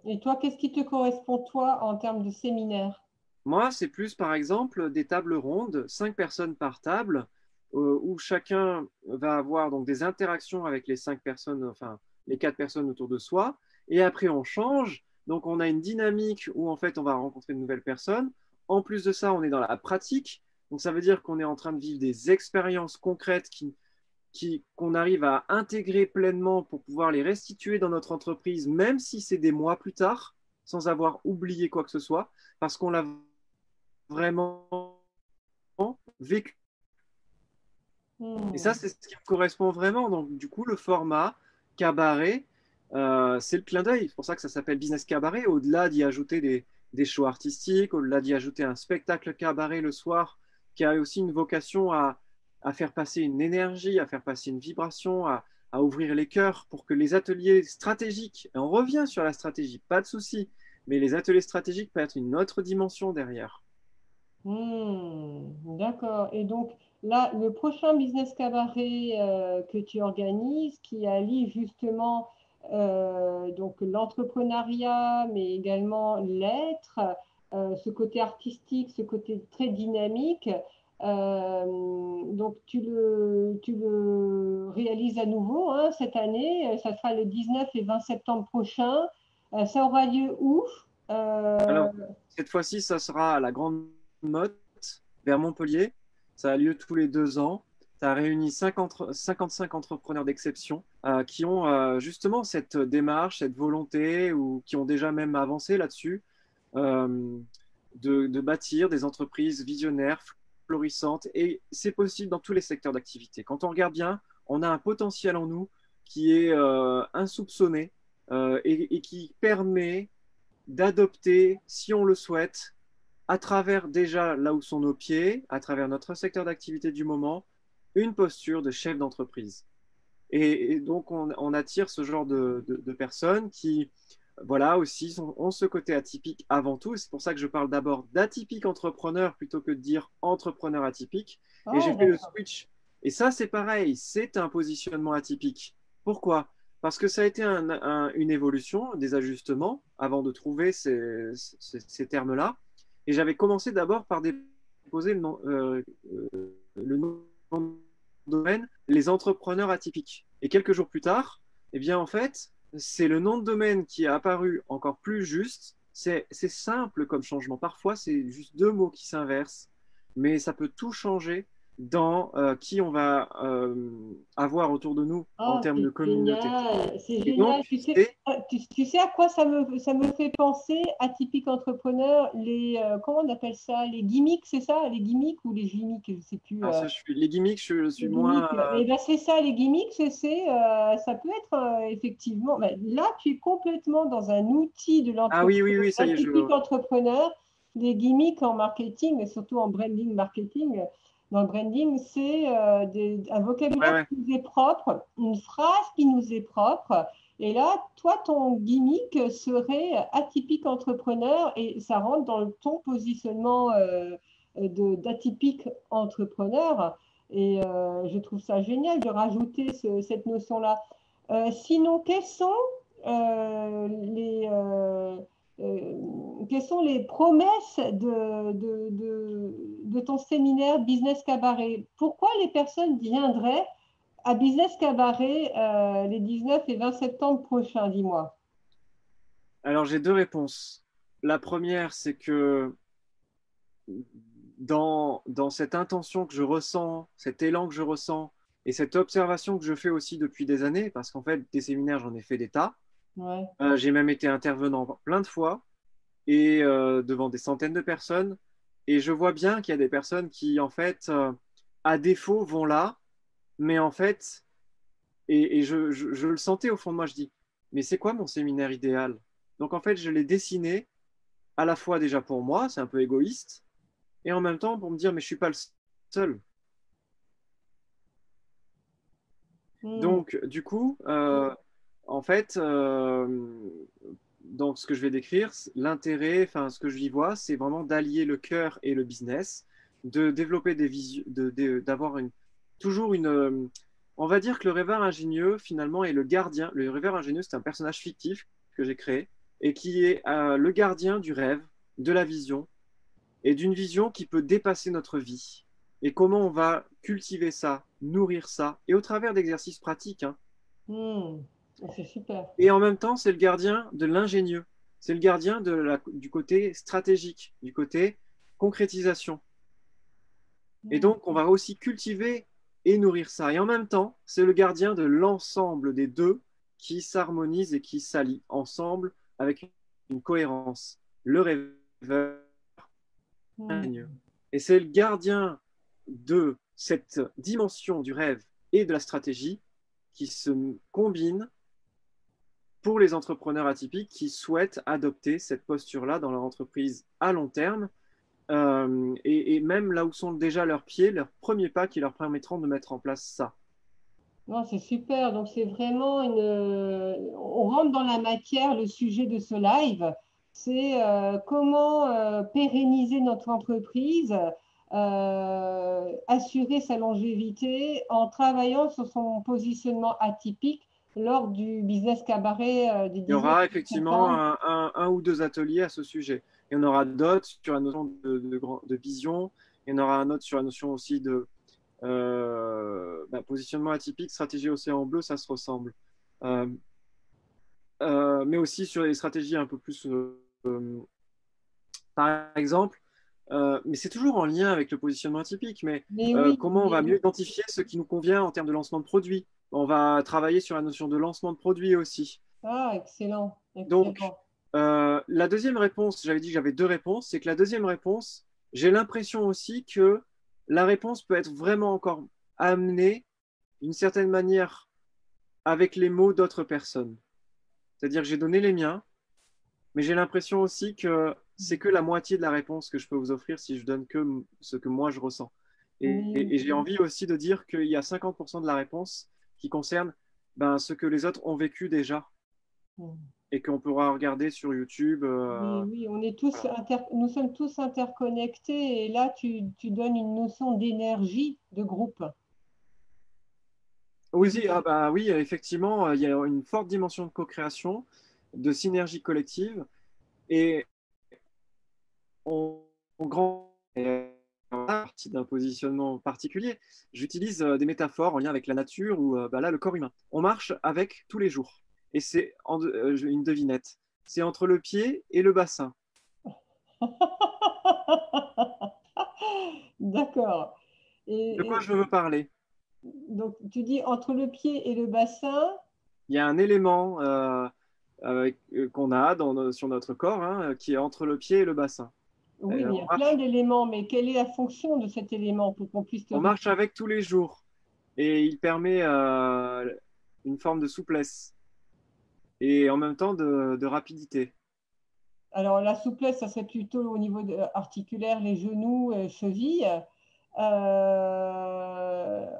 [SPEAKER 1] Et toi, qu'est-ce qui te correspond, toi, en termes de séminaire?
[SPEAKER 2] Moi, c'est plus, par exemple, des tables rondes, 5 personnes par table, où chacun va avoir donc des interactions avec les 5 personnes, enfin les 4 personnes autour de soi, et après on change. Donc on a une dynamique où en fait on va rencontrer de nouvelles personnes. En plus de ça, on est dans la pratique. Donc ça veut dire qu'on est en train de vivre des expériences concrètes qu'on arrive à intégrer pleinement pour pouvoir les restituer dans notre entreprise, même si c'est des mois plus tard, sans avoir oublié quoi que ce soit, parce qu'on l'a vraiment vécu. Et ça,
[SPEAKER 1] Hmm.
[SPEAKER 2] c'est ce qui me correspond vraiment. Donc, du coup, le format cabaret, c'est le clin d'œil. C'est pour ça que ça s'appelle business cabaret. Au-delà d'y ajouter des shows artistiques, au-delà d'y ajouter un spectacle cabaret le soir, qui a aussi une vocation à faire passer une énergie, à faire passer une vibration, à ouvrir les cœurs pour que les ateliers stratégiques, et on revient sur la stratégie, pas de souci, mais les ateliers stratégiques peuvent être une autre dimension derrière.
[SPEAKER 1] D'accord. Et donc, là, le prochain Business Cabaret que tu organises, qui allie justement donc l'entrepreneuriat, mais également l'être, ce côté artistique, ce côté très dynamique, donc tu le réalises à nouveau hein, cette année. Ça sera le 19 et 20 septembre prochain. Ça aura lieu où? Euh,
[SPEAKER 2] Alors, cette fois-ci, ça sera à la Grande Motte, vers Montpellier. Ça a lieu tous les 2 ans. Ça a réuni 55 entrepreneurs d'exception qui ont justement cette démarche, cette volonté, ou qui ont déjà même avancé là-dessus, euh, de bâtir des entreprises visionnaires, florissantes. Et c'est possible dans tous les secteurs d'activité. Quand on regarde bien, on a un potentiel en nous qui est insoupçonné et qui permet d'adopter, si on le souhaite, à travers déjà là où sont nos pieds, à travers notre secteur d'activité du moment, une posture de chef d'entreprise. Et donc, on attire ce genre de personnes qui, voilà, aussi ont ce côté atypique avant tout. Et c'est pour ça que je parle d'abord d'atypique entrepreneur plutôt que de dire entrepreneur atypique. Et
[SPEAKER 1] ah,
[SPEAKER 2] j'ai fait le
[SPEAKER 1] d'accord.
[SPEAKER 2] switch. Et ça, c'est pareil, c'est un positionnement atypique. Pourquoi? Parce que ça a été une évolution, des ajustements avant de trouver ces termes-là. Et j'avais commencé d'abord par déposer le nom de domaine, les entrepreneurs atypiques. Et quelques jours plus tard, eh bien, en fait, c'est le nom de domaine qui est apparu encore plus juste. C'est simple comme changement. Parfois, c'est juste 2 mots qui s'inversent, mais ça peut tout changer dans qui on va avoir autour de nous en
[SPEAKER 1] Ah,
[SPEAKER 2] termes de
[SPEAKER 1] c'est
[SPEAKER 2] communauté.
[SPEAKER 1] génial, c'est
[SPEAKER 2] Et donc,
[SPEAKER 1] génial.
[SPEAKER 2] c'est
[SPEAKER 1] Tu sais à quoi ça me fait penser, atypique entrepreneur, comment on appelle ça? Les gimmicks, c'est ça? Les gimmicks ou les gimmicks, je ne sais plus.
[SPEAKER 2] alors ça, les gimmicks, je suis
[SPEAKER 1] Les
[SPEAKER 2] moins.
[SPEAKER 1] gimmicks. Et ben c'est ça, les gimmicks, ça peut être effectivement. Ben, là, tu es complètement dans un outil de
[SPEAKER 2] Ah oui, oui, oui, ça y est,
[SPEAKER 1] l'atypique entrepreneur. Les gimmicks en marketing, et surtout en branding marketing. Dans le branding, c'est un
[SPEAKER 2] Ouais,
[SPEAKER 1] vocabulaire
[SPEAKER 2] ouais.
[SPEAKER 1] qui nous est propre, une phrase qui nous est propre. Et là, toi, ton gimmick serait atypique entrepreneur et ça rentre dans ton positionnement d'atypique entrepreneur. Et je trouve ça génial de rajouter cette notion-là. Sinon, quelles sont les promesses de ton séminaire Business Cabaret? Pourquoi les personnes viendraient à Business Cabaret les 19 et 20 septembre prochains, dis-moi.
[SPEAKER 2] Alors, j'ai deux réponses. La première, c'est que dans cette intention que je ressens, cet élan que je ressens et cette observation que je fais aussi depuis des années, parce qu'en fait, des séminaires, j'en ai fait des tas.
[SPEAKER 1] Ouais.
[SPEAKER 2] J'ai même été intervenant plein de fois et devant des centaines de personnes. Et je vois bien qu'il y a des personnes qui, en fait, à défaut, vont là, mais en fait, et je le sentais au fond de moi, je dis, mais c'est quoi mon séminaire idéal? Donc, en fait, je l'ai dessiné à la fois déjà pour moi, c'est un peu égoïste, et en même temps pour me dire, mais je suis pas le seul.
[SPEAKER 1] Hmm.
[SPEAKER 2] Donc, du coup, en fait, dans ce que je vais décrire, l'intérêt, enfin, ce que je y vois, c'est vraiment d'allier le cœur et le business, de développer des visions, d'avoir toujours une. On va dire que le rêveur ingénieux, finalement, est le gardien. Le rêveur ingénieux, c'est un personnage fictif que j'ai créé et qui est le gardien du rêve, de la vision et d'une vision qui peut dépasser notre vie. Et comment on va cultiver ça, nourrir ça, et au travers d'exercices pratiques, hein.
[SPEAKER 1] Hmm. C'est super.
[SPEAKER 2] Et en même temps, c'est le gardien de l'ingénieux. C'est le gardien du côté stratégique, du côté concrétisation. Et
[SPEAKER 1] Hmm.
[SPEAKER 2] donc, on va aussi cultiver et nourrir ça. Et en même temps, c'est le gardien de l'ensemble des deux qui s'harmonisent et qui s'allient ensemble avec une cohérence. Le rêveur ingénieux.
[SPEAKER 1] Hmm.
[SPEAKER 2] Et c'est le gardien de cette dimension du rêve et de la stratégie qui se combinent pour les entrepreneurs atypiques qui souhaitent adopter cette posture-là dans leur entreprise à long terme, et même là où sont déjà leurs pieds, leurs premiers pas qui leur permettront de mettre en place ça.
[SPEAKER 1] Non, c'est super. Donc, c'est vraiment une. On rentre dans la matière. Le sujet de ce live, c'est comment pérenniser notre entreprise, assurer sa longévité en travaillant sur son positionnement atypique lors du business cabaret du
[SPEAKER 2] Il y
[SPEAKER 1] 19
[SPEAKER 2] aura effectivement
[SPEAKER 1] septembre.
[SPEAKER 2] un ou deux ateliers à ce sujet. Il y en aura d'autres sur la notion de vision. Il y en aura un autre sur la notion aussi de positionnement atypique, stratégie océan bleu, ça se ressemble. Euh, mais aussi sur les stratégies un peu plus, par exemple, mais c'est toujours en lien avec le positionnement atypique, mais comment on
[SPEAKER 1] Mais
[SPEAKER 2] va mieux
[SPEAKER 1] oui.
[SPEAKER 2] identifier ce qui nous convient en termes de lancement de produit. On va travailler sur la notion de lancement de produit aussi.
[SPEAKER 1] Ah, excellent,
[SPEAKER 2] Donc,
[SPEAKER 1] excellent.
[SPEAKER 2] la deuxième réponse, j'avais dit que j'avais deux réponses, c'est que la deuxième réponse, j'ai l'impression aussi que la réponse peut être vraiment encore amenée d'une certaine manière avec les mots d'autres personnes. C'est-à-dire que j'ai donné les miens, mais j'ai l'impression aussi que c'est que la moitié de la réponse que je peux vous offrir si je donne que ce que moi je ressens.
[SPEAKER 1] Oui,
[SPEAKER 2] Et j'ai envie aussi de dire qu'il y a 50% de la réponse qui concerne ce que les autres ont vécu déjà
[SPEAKER 1] oui.
[SPEAKER 2] et qu'on pourra regarder sur YouTube.
[SPEAKER 1] Oui, oui, on est tous
[SPEAKER 2] Voilà.
[SPEAKER 1] nous sommes tous interconnectés et là, tu donnes une notion d'énergie de groupe.
[SPEAKER 2] Oui, oui, effectivement, il y a une forte dimension de co-création, de synergie collective et on grand partie d'un positionnement particulier. J'utilise des métaphores en lien avec la nature ou là, le corps humain. On marche avec tous les jours. Et c'est une devinette. C'est entre le pied et le bassin.
[SPEAKER 1] D'accord.
[SPEAKER 2] De quoi
[SPEAKER 1] Et
[SPEAKER 2] je veux parler?
[SPEAKER 1] donc, tu dis entre le pied et le bassin.
[SPEAKER 2] Il y a un élément qu'on a sur notre corps, hein, qui est entre le pied et le bassin.
[SPEAKER 1] Oui, mais il y a plein d'éléments, mais quelle est la fonction de cet élément pour qu'on puisse te
[SPEAKER 2] On
[SPEAKER 1] répondre?
[SPEAKER 2] marche avec tous les jours et il permet une forme de souplesse et en même temps de rapidité.
[SPEAKER 1] Alors, la souplesse, ça serait plutôt au niveau articulaire, les genoux, chevilles.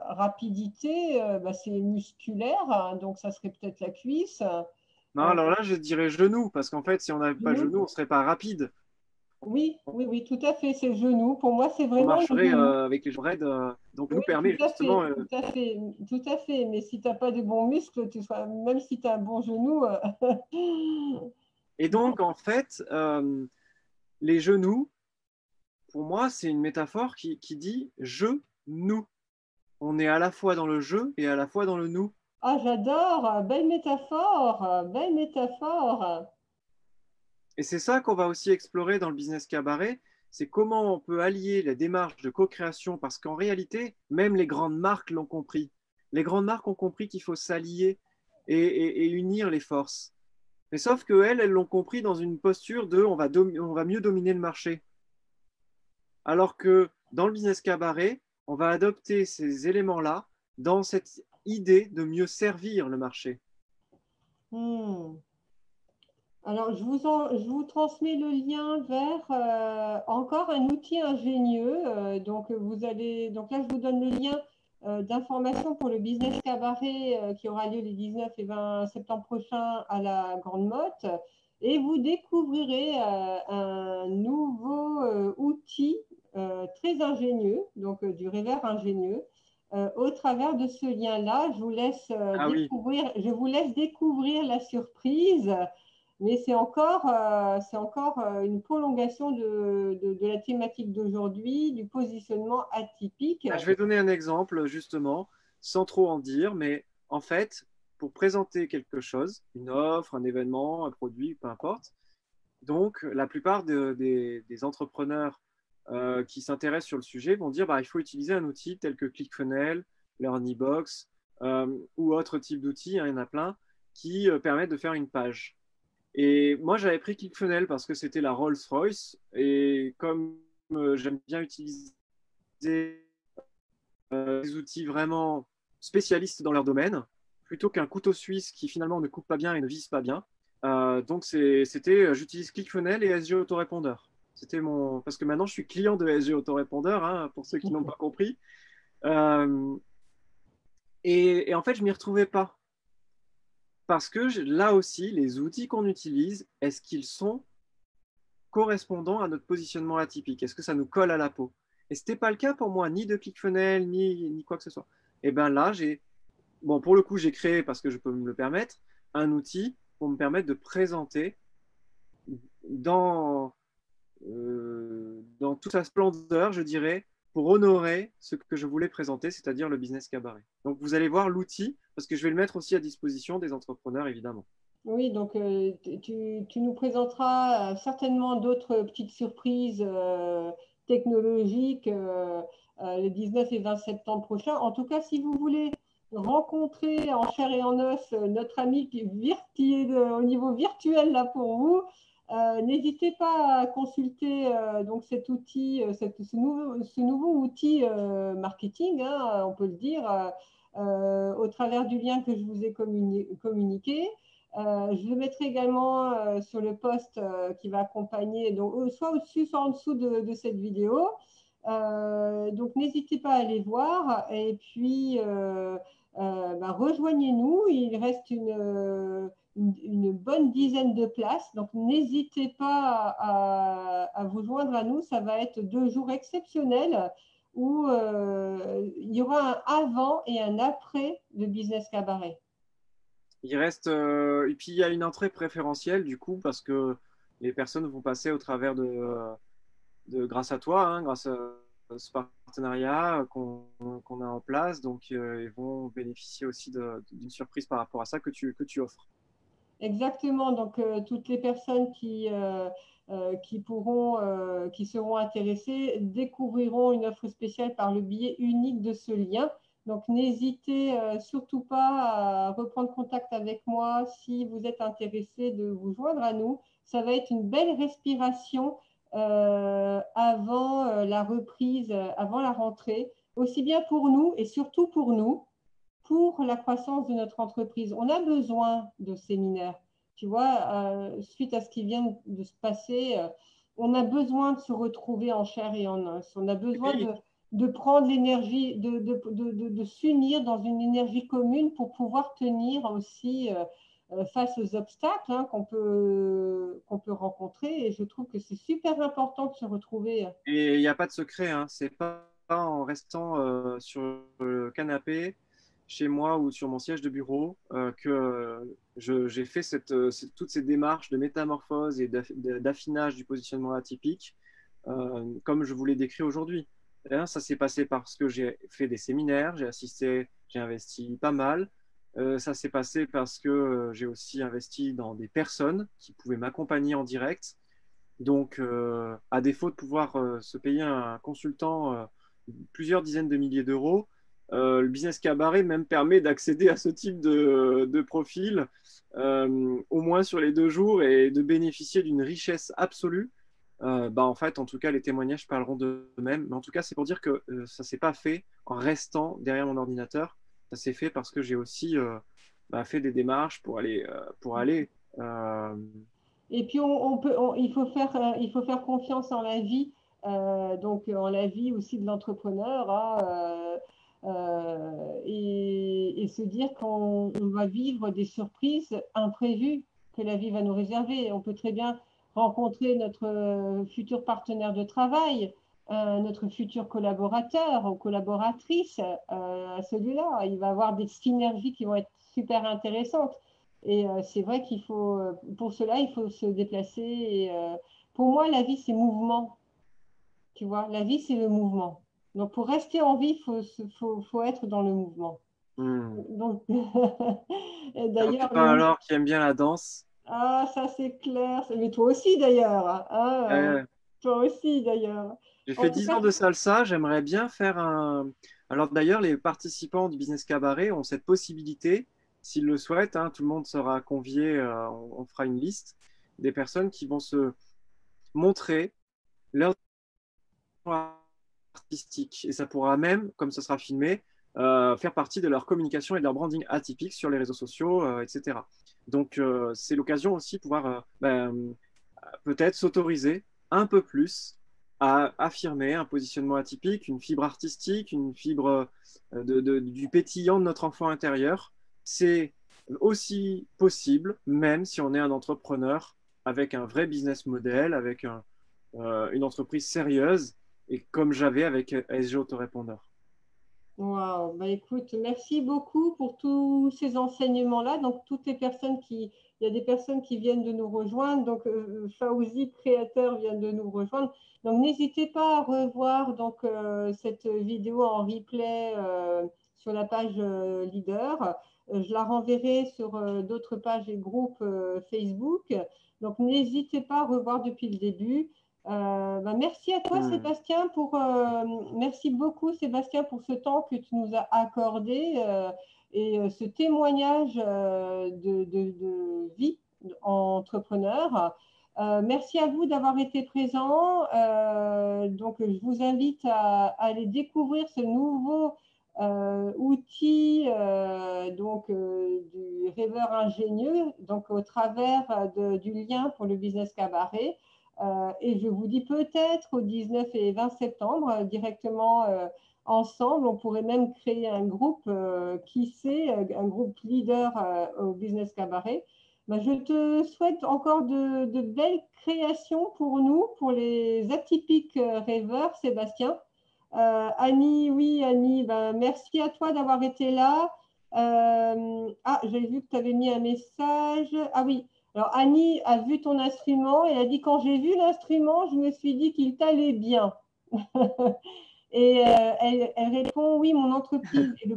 [SPEAKER 1] Rapidité, c'est musculaire, hein, donc ça serait peut-être la cuisse.
[SPEAKER 2] Non, alors là, je dirais genou, parce qu'en fait, si on n'avait pas
[SPEAKER 1] Genou.
[SPEAKER 2] genou, on ne serait pas rapide.
[SPEAKER 1] Oui, oui, oui, tout à fait, c'est le genou. Pour moi, c'est
[SPEAKER 2] On
[SPEAKER 1] vraiment le
[SPEAKER 2] marcherait
[SPEAKER 1] genou.
[SPEAKER 2] avec les jambes raides. Donc, nous
[SPEAKER 1] Oui,
[SPEAKER 2] permet
[SPEAKER 1] tout à
[SPEAKER 2] justement.
[SPEAKER 1] fait, tout à fait, tout à fait. Mais si tu n'as pas de bons muscles, même si tu as un bon genou,
[SPEAKER 2] Et donc, en fait, les genoux, pour moi, c'est une métaphore qui dit je, nous. On est à la fois dans le je et à la fois dans le nous.
[SPEAKER 1] ah, j'adore, belle métaphore, belle métaphore.
[SPEAKER 2] Et c'est ça qu'on va aussi explorer dans le business cabaret, c'est comment on peut allier la démarche de co-création, parce qu'en réalité, même les grandes marques l'ont compris. Les grandes marques ont compris qu'il faut s'allier et unir les forces. Mais sauf qu'elles l'ont compris dans une posture de on va mieux dominer le marché. Alors que dans le business cabaret, on va adopter ces éléments-là dans cette idée de mieux servir le marché.
[SPEAKER 1] Hmm. Alors, je vous transmets le lien vers encore un outil ingénieux. Donc là, je vous donne le lien d'information pour le business cabaret qui aura lieu les 19 et 20 septembre prochains à la Grande Motte. Et vous découvrirez un nouveau outil très ingénieux, donc du revers ingénieux. Au travers de ce lien-là,
[SPEAKER 2] Ah oui,
[SPEAKER 1] je vous laisse découvrir la surprise. Mais c'est encore une prolongation de la thématique d'aujourd'hui, du positionnement atypique.
[SPEAKER 2] je vais donner un exemple justement, sans trop en dire, mais en fait, pour présenter quelque chose, une offre, un événement, un produit, peu importe, donc la plupart des entrepreneurs qui s'intéressent sur le sujet vont dire bah, il faut utiliser un outil tel que ClickFunnels, LearnyBox ou autre type d'outils, hein, il y en a plein, qui permettent de faire une page. Et moi, j'avais pris ClickFunnels parce que c'était la Rolls-Royce. Et comme j'aime bien utiliser des outils vraiment spécialistes dans leur domaine, plutôt qu'un couteau suisse qui finalement ne coupe pas bien et ne vise pas bien, j'utilise ClickFunnels et SG Autorépondeur. C'était mon, parce que maintenant je suis client de SG Autorépondeur, hein, pour ceux qui n'ont pas compris. Euh, et en fait, je m'y retrouvais pas. Parce que là aussi, les outils qu'on utilise, est-ce qu'ils sont correspondants à notre positionnement atypique? Est-ce que ça nous colle à la peau? Et ce n'était pas le cas pour moi, ni de ClickFunnels, ni quoi que ce soit. Et bien là, bon, pour le coup, j'ai créé, parce que je peux me le permettre, un outil pour me permettre de présenter dans, dans toute sa splendeur, je dirais, pour honorer ce que je voulais présenter, c'est-à-dire le business cabaret. Donc, vous allez voir l'outil, parce que je vais le mettre aussi à disposition des entrepreneurs, évidemment.
[SPEAKER 1] Oui, donc tu nous présenteras certainement d'autres petites surprises technologiques les 19 et 20 septembre prochains. En tout cas, si vous voulez rencontrer en chair et en os notre ami qui est au niveau virtuel là pour vous, n'hésitez pas à consulter donc cet outil, ce nouveau outil marketing, hein, on peut le dire, au travers du lien que je vous ai communiqué. Je le mettrai également sur le post qui va accompagner, donc soit au-dessus, soit en dessous de cette vidéo. Donc n'hésitez pas à aller voir et puis bah, rejoignez-nous. Il reste une bonne dizaine de places, donc n'hésitez pas à vous joindre à nous. Ça va être 2 jours exceptionnels où il y aura un avant et un après le Business Cabaret.
[SPEAKER 2] Il reste, et puis il y a une entrée préférentielle du coup parce que les personnes vont passer au travers grâce à toi, hein, grâce à ce partenariat qu'on a en place, donc ils vont bénéficier aussi d'une surprise par rapport à ça que tu offres.
[SPEAKER 1] Exactement. Donc, toutes les personnes qui seront intéressées découvriront une offre spéciale par le biais unique de ce lien. Donc, n'hésitez surtout pas à reprendre contact avec moi si vous êtes intéressé de vous joindre à nous. Ça va être une belle respiration avant la reprise, avant la rentrée, aussi bien pour nous et surtout pour nous pour la croissance de notre entreprise. On a besoin de séminaires. Tu vois, suite à ce qui vient de se passer, on a besoin de se retrouver en chair et en os. On a
[SPEAKER 2] Et
[SPEAKER 1] besoin
[SPEAKER 2] puis,
[SPEAKER 1] de prendre l'énergie, de s'unir dans une énergie commune pour pouvoir tenir aussi face aux obstacles hein, qu'on peut rencontrer. Et je trouve que c'est super important de se retrouver.
[SPEAKER 2] et il n'y a pas de secret, hein, c'est pas en restant sur le canapé chez moi ou sur mon siège de bureau que j'ai fait toutes ces démarches de métamorphose et d'affinage du positionnement atypique comme je vous l'ai décrit aujourd'hui. Hein, ça s'est passé parce que j'ai fait des séminaires, j'ai assisté, j'ai investi pas mal. Ça s'est passé parce que j'ai aussi investi dans des personnes qui pouvaient m'accompagner en direct. Donc, à défaut de pouvoir se payer un consultant plusieurs dizaines de milliers d'euros, le business cabaret même permet d'accéder à ce type de profil, au moins sur les 2 jours, et de bénéficier d'une richesse absolue. Bah, en fait, en tout cas, les témoignages parleront d'eux-mêmes. Mais en tout cas, c'est pour dire que ça ne s'est pas fait en restant derrière mon ordinateur. Ça s'est fait parce que j'ai aussi bah, fait des démarches pour aller. euh,
[SPEAKER 1] Et puis, il faut faire confiance en la vie, donc en la vie aussi de l'entrepreneur, hein, et se dire qu'on va vivre des surprises imprévues que la vie va nous réserver. On peut très bien rencontrer notre futur partenaire de travail, notre futur collaborateur ou collaboratrice, celui-là. Il va avoir des synergies qui vont être super intéressantes. Et c'est vrai qu'il faut, pour cela, il faut se déplacer. Et, pour moi, la vie, c'est mouvement. Tu vois, la vie, c'est le mouvement. Donc, pour rester en vie, faut être dans le mouvement.
[SPEAKER 2] hmm.
[SPEAKER 1] Donc, et
[SPEAKER 2] Surtout
[SPEAKER 1] d'ailleurs,
[SPEAKER 2] pas alors qui aime bien la danse.
[SPEAKER 1] ah, ça, c'est clair. Mais toi aussi, d'ailleurs. Hein,
[SPEAKER 2] Euh,
[SPEAKER 1] toi aussi, d'ailleurs.
[SPEAKER 2] j'ai
[SPEAKER 1] En
[SPEAKER 2] fait
[SPEAKER 1] tout
[SPEAKER 2] 10
[SPEAKER 1] cas,
[SPEAKER 2] ans de salsa. J'aimerais bien faire un. Alors d'ailleurs, les participants du Business Cabaret ont cette possibilité, s'ils le souhaitent, hein, tout le monde sera convié, on fera une liste des personnes qui vont se montrer leur artistique. Et ça pourra même, comme ce sera filmé, faire partie de leur communication et de leur branding atypique sur les réseaux sociaux, etc. Donc, c'est l'occasion aussi de pouvoir peut-être s'autoriser un peu plus à affirmer un positionnement atypique, une fibre artistique, une fibre du pétillant de notre enfant intérieur. C'est aussi possible, même si on est un entrepreneur avec un vrai business model, avec une entreprise sérieuse, et comme j'avais avec SG Autorépondeur.
[SPEAKER 1] waouh, bah écoute, merci beaucoup pour tous ces enseignements-là. Donc, il y a des personnes qui viennent de nous rejoindre. Donc, Fawzi, créateur, vient de nous rejoindre. Donc, n'hésitez pas à revoir donc, cette vidéo en replay sur la page leader. Je la renverrai sur d'autres pages et groupes Facebook. Donc, n'hésitez pas à revoir depuis le début. Bah, merci à toi,
[SPEAKER 2] Hmm.
[SPEAKER 1] Sébastien, merci beaucoup, Sébastien, pour ce temps que tu nous as accordé et ce témoignage de vie entrepreneur. Merci à vous d'avoir été présents. Donc, je vous invite à aller découvrir ce nouveau outil du rêveur ingénieux, donc au travers du lien pour le business cabaret. Et je vous dis peut-être au 19 et 20 septembre, directement ensemble, on pourrait même créer un groupe, qui sait, un groupe leader au Business Cabaret. Ben, je te souhaite encore de belles créations pour nous, pour les atypiques rêveurs, Sébastien. Annie, oui, Annie, ben, merci à toi d'avoir été là. J'ai vu que tu avais mis un message. Ah oui, alors Annie a vu ton instrument et a dit quand j'ai vu l'instrument, je me suis dit qu'il t'allait bien. Et elle répond oui, oui, mon entreprise est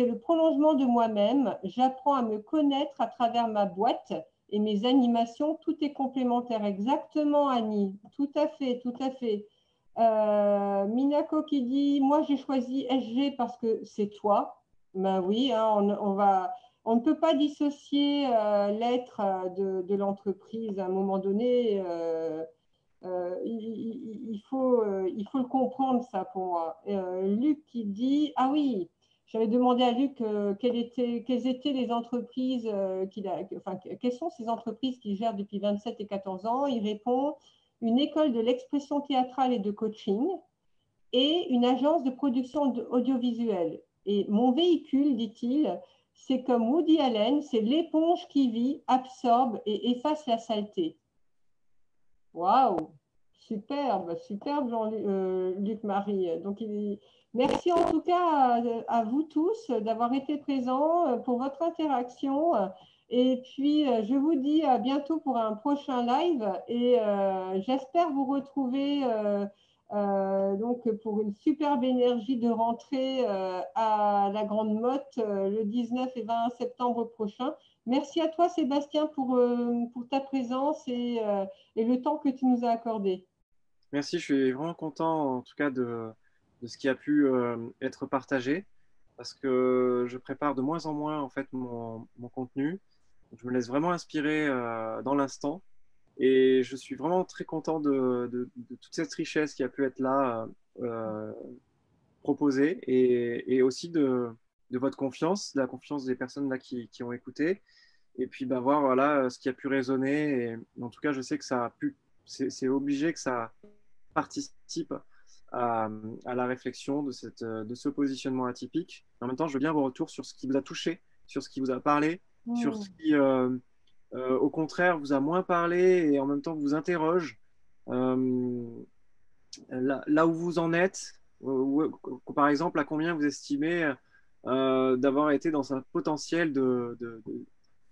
[SPEAKER 1] le prolongement de moi-même. J'apprends à me connaître à travers ma boîte et mes animations. Tout est complémentaire. Exactement, Annie. Tout à fait, tout à fait. Minako qui dit moi j'ai choisi SG parce que c'est toi. Ben oui, hein, on ne peut pas dissocier l'être de l'entreprise à un moment donné. Il faut le comprendre, ça, pour moi. Luc qui dit, ah oui, j'avais demandé à Luc quelles étaient les entreprises quelles sont ces entreprises qu'il gère depuis 27 et 14 ans. Il répond, une école de l'expression théâtrale et de coaching et une agence de production audiovisuelle. Et mon véhicule, dit-il, c'est comme Woody Allen, c'est l'éponge qui vit, absorbe et efface la saleté. Waouh, superbe, superbe, Jean-Luc Marie. Merci en tout cas à vous tous d'avoir été présents pour votre interaction. Et puis, je vous dis à bientôt pour un prochain live et j'espère vous retrouver donc pour une superbe énergie de rentrée à la Grande Motte le 19 et 20 septembre prochain. Merci à toi, Sébastien, pour ta présence et le temps que tu nous as accordé.
[SPEAKER 2] Merci, je suis vraiment content en tout cas de de ce qui a pu être partagé, parce que je prépare de moins en moins en fait mon contenu. Je me laisse vraiment inspirer dans l'instant. Et je suis vraiment très content de toute cette richesse qui a pu être là proposée et aussi de votre confiance, de la confiance des personnes là qui ont écouté. Et puis ben, voir voilà, ce qui a pu résonner. Et, en tout cas, je sais que ça a pu, c'est obligé que ça participe à la réflexion de ce positionnement atypique. En même temps, je veux bien vos retours sur ce qui vous a touché, sur ce qui vous a parlé, sur ce
[SPEAKER 1] Hmm.
[SPEAKER 2] qui au contraire, vous a moins parlé et en même temps vous interroge euh, là où vous en êtes, par exemple, à combien vous estimez d'avoir été dans un potentiel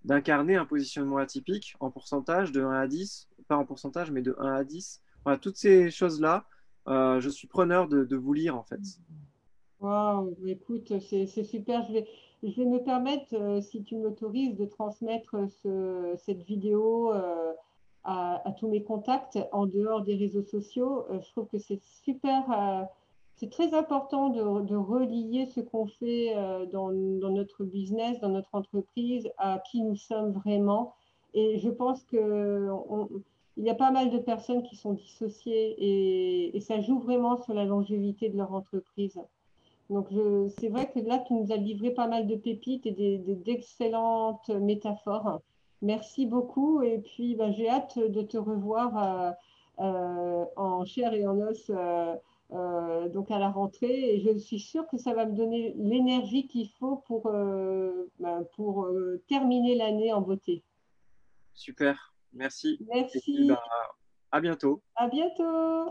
[SPEAKER 2] d'incarner un positionnement atypique en pourcentage de 1 à 10, pas en pourcentage, mais de 1 à 10. Voilà, toutes ces choses-là, je suis preneur de vous lire en fait.
[SPEAKER 1] Waouh, écoute, c'est super. Je vais me permettre, si tu m'autorises, de transmettre cette vidéo à tous mes contacts en dehors des réseaux sociaux. Je trouve que c'est super, c'est très important de relier ce qu'on fait dans notre business, dans notre entreprise, à qui nous sommes vraiment. Et je pense il y a pas mal de personnes qui sont dissociées et ça joue vraiment sur la longévité de leur entreprise. Donc, c'est vrai que là, tu nous as livré pas mal de pépites et d'excellentes métaphores. Merci beaucoup. Et puis, ben, j'ai hâte de te revoir en chair et en os donc à la rentrée. Et je suis sûre que ça va me donner l'énergie qu'il faut pour terminer l'année en beauté.
[SPEAKER 2] Super, merci. Et puis
[SPEAKER 1] Merci.
[SPEAKER 2] bah, à bientôt.
[SPEAKER 1] À bientôt.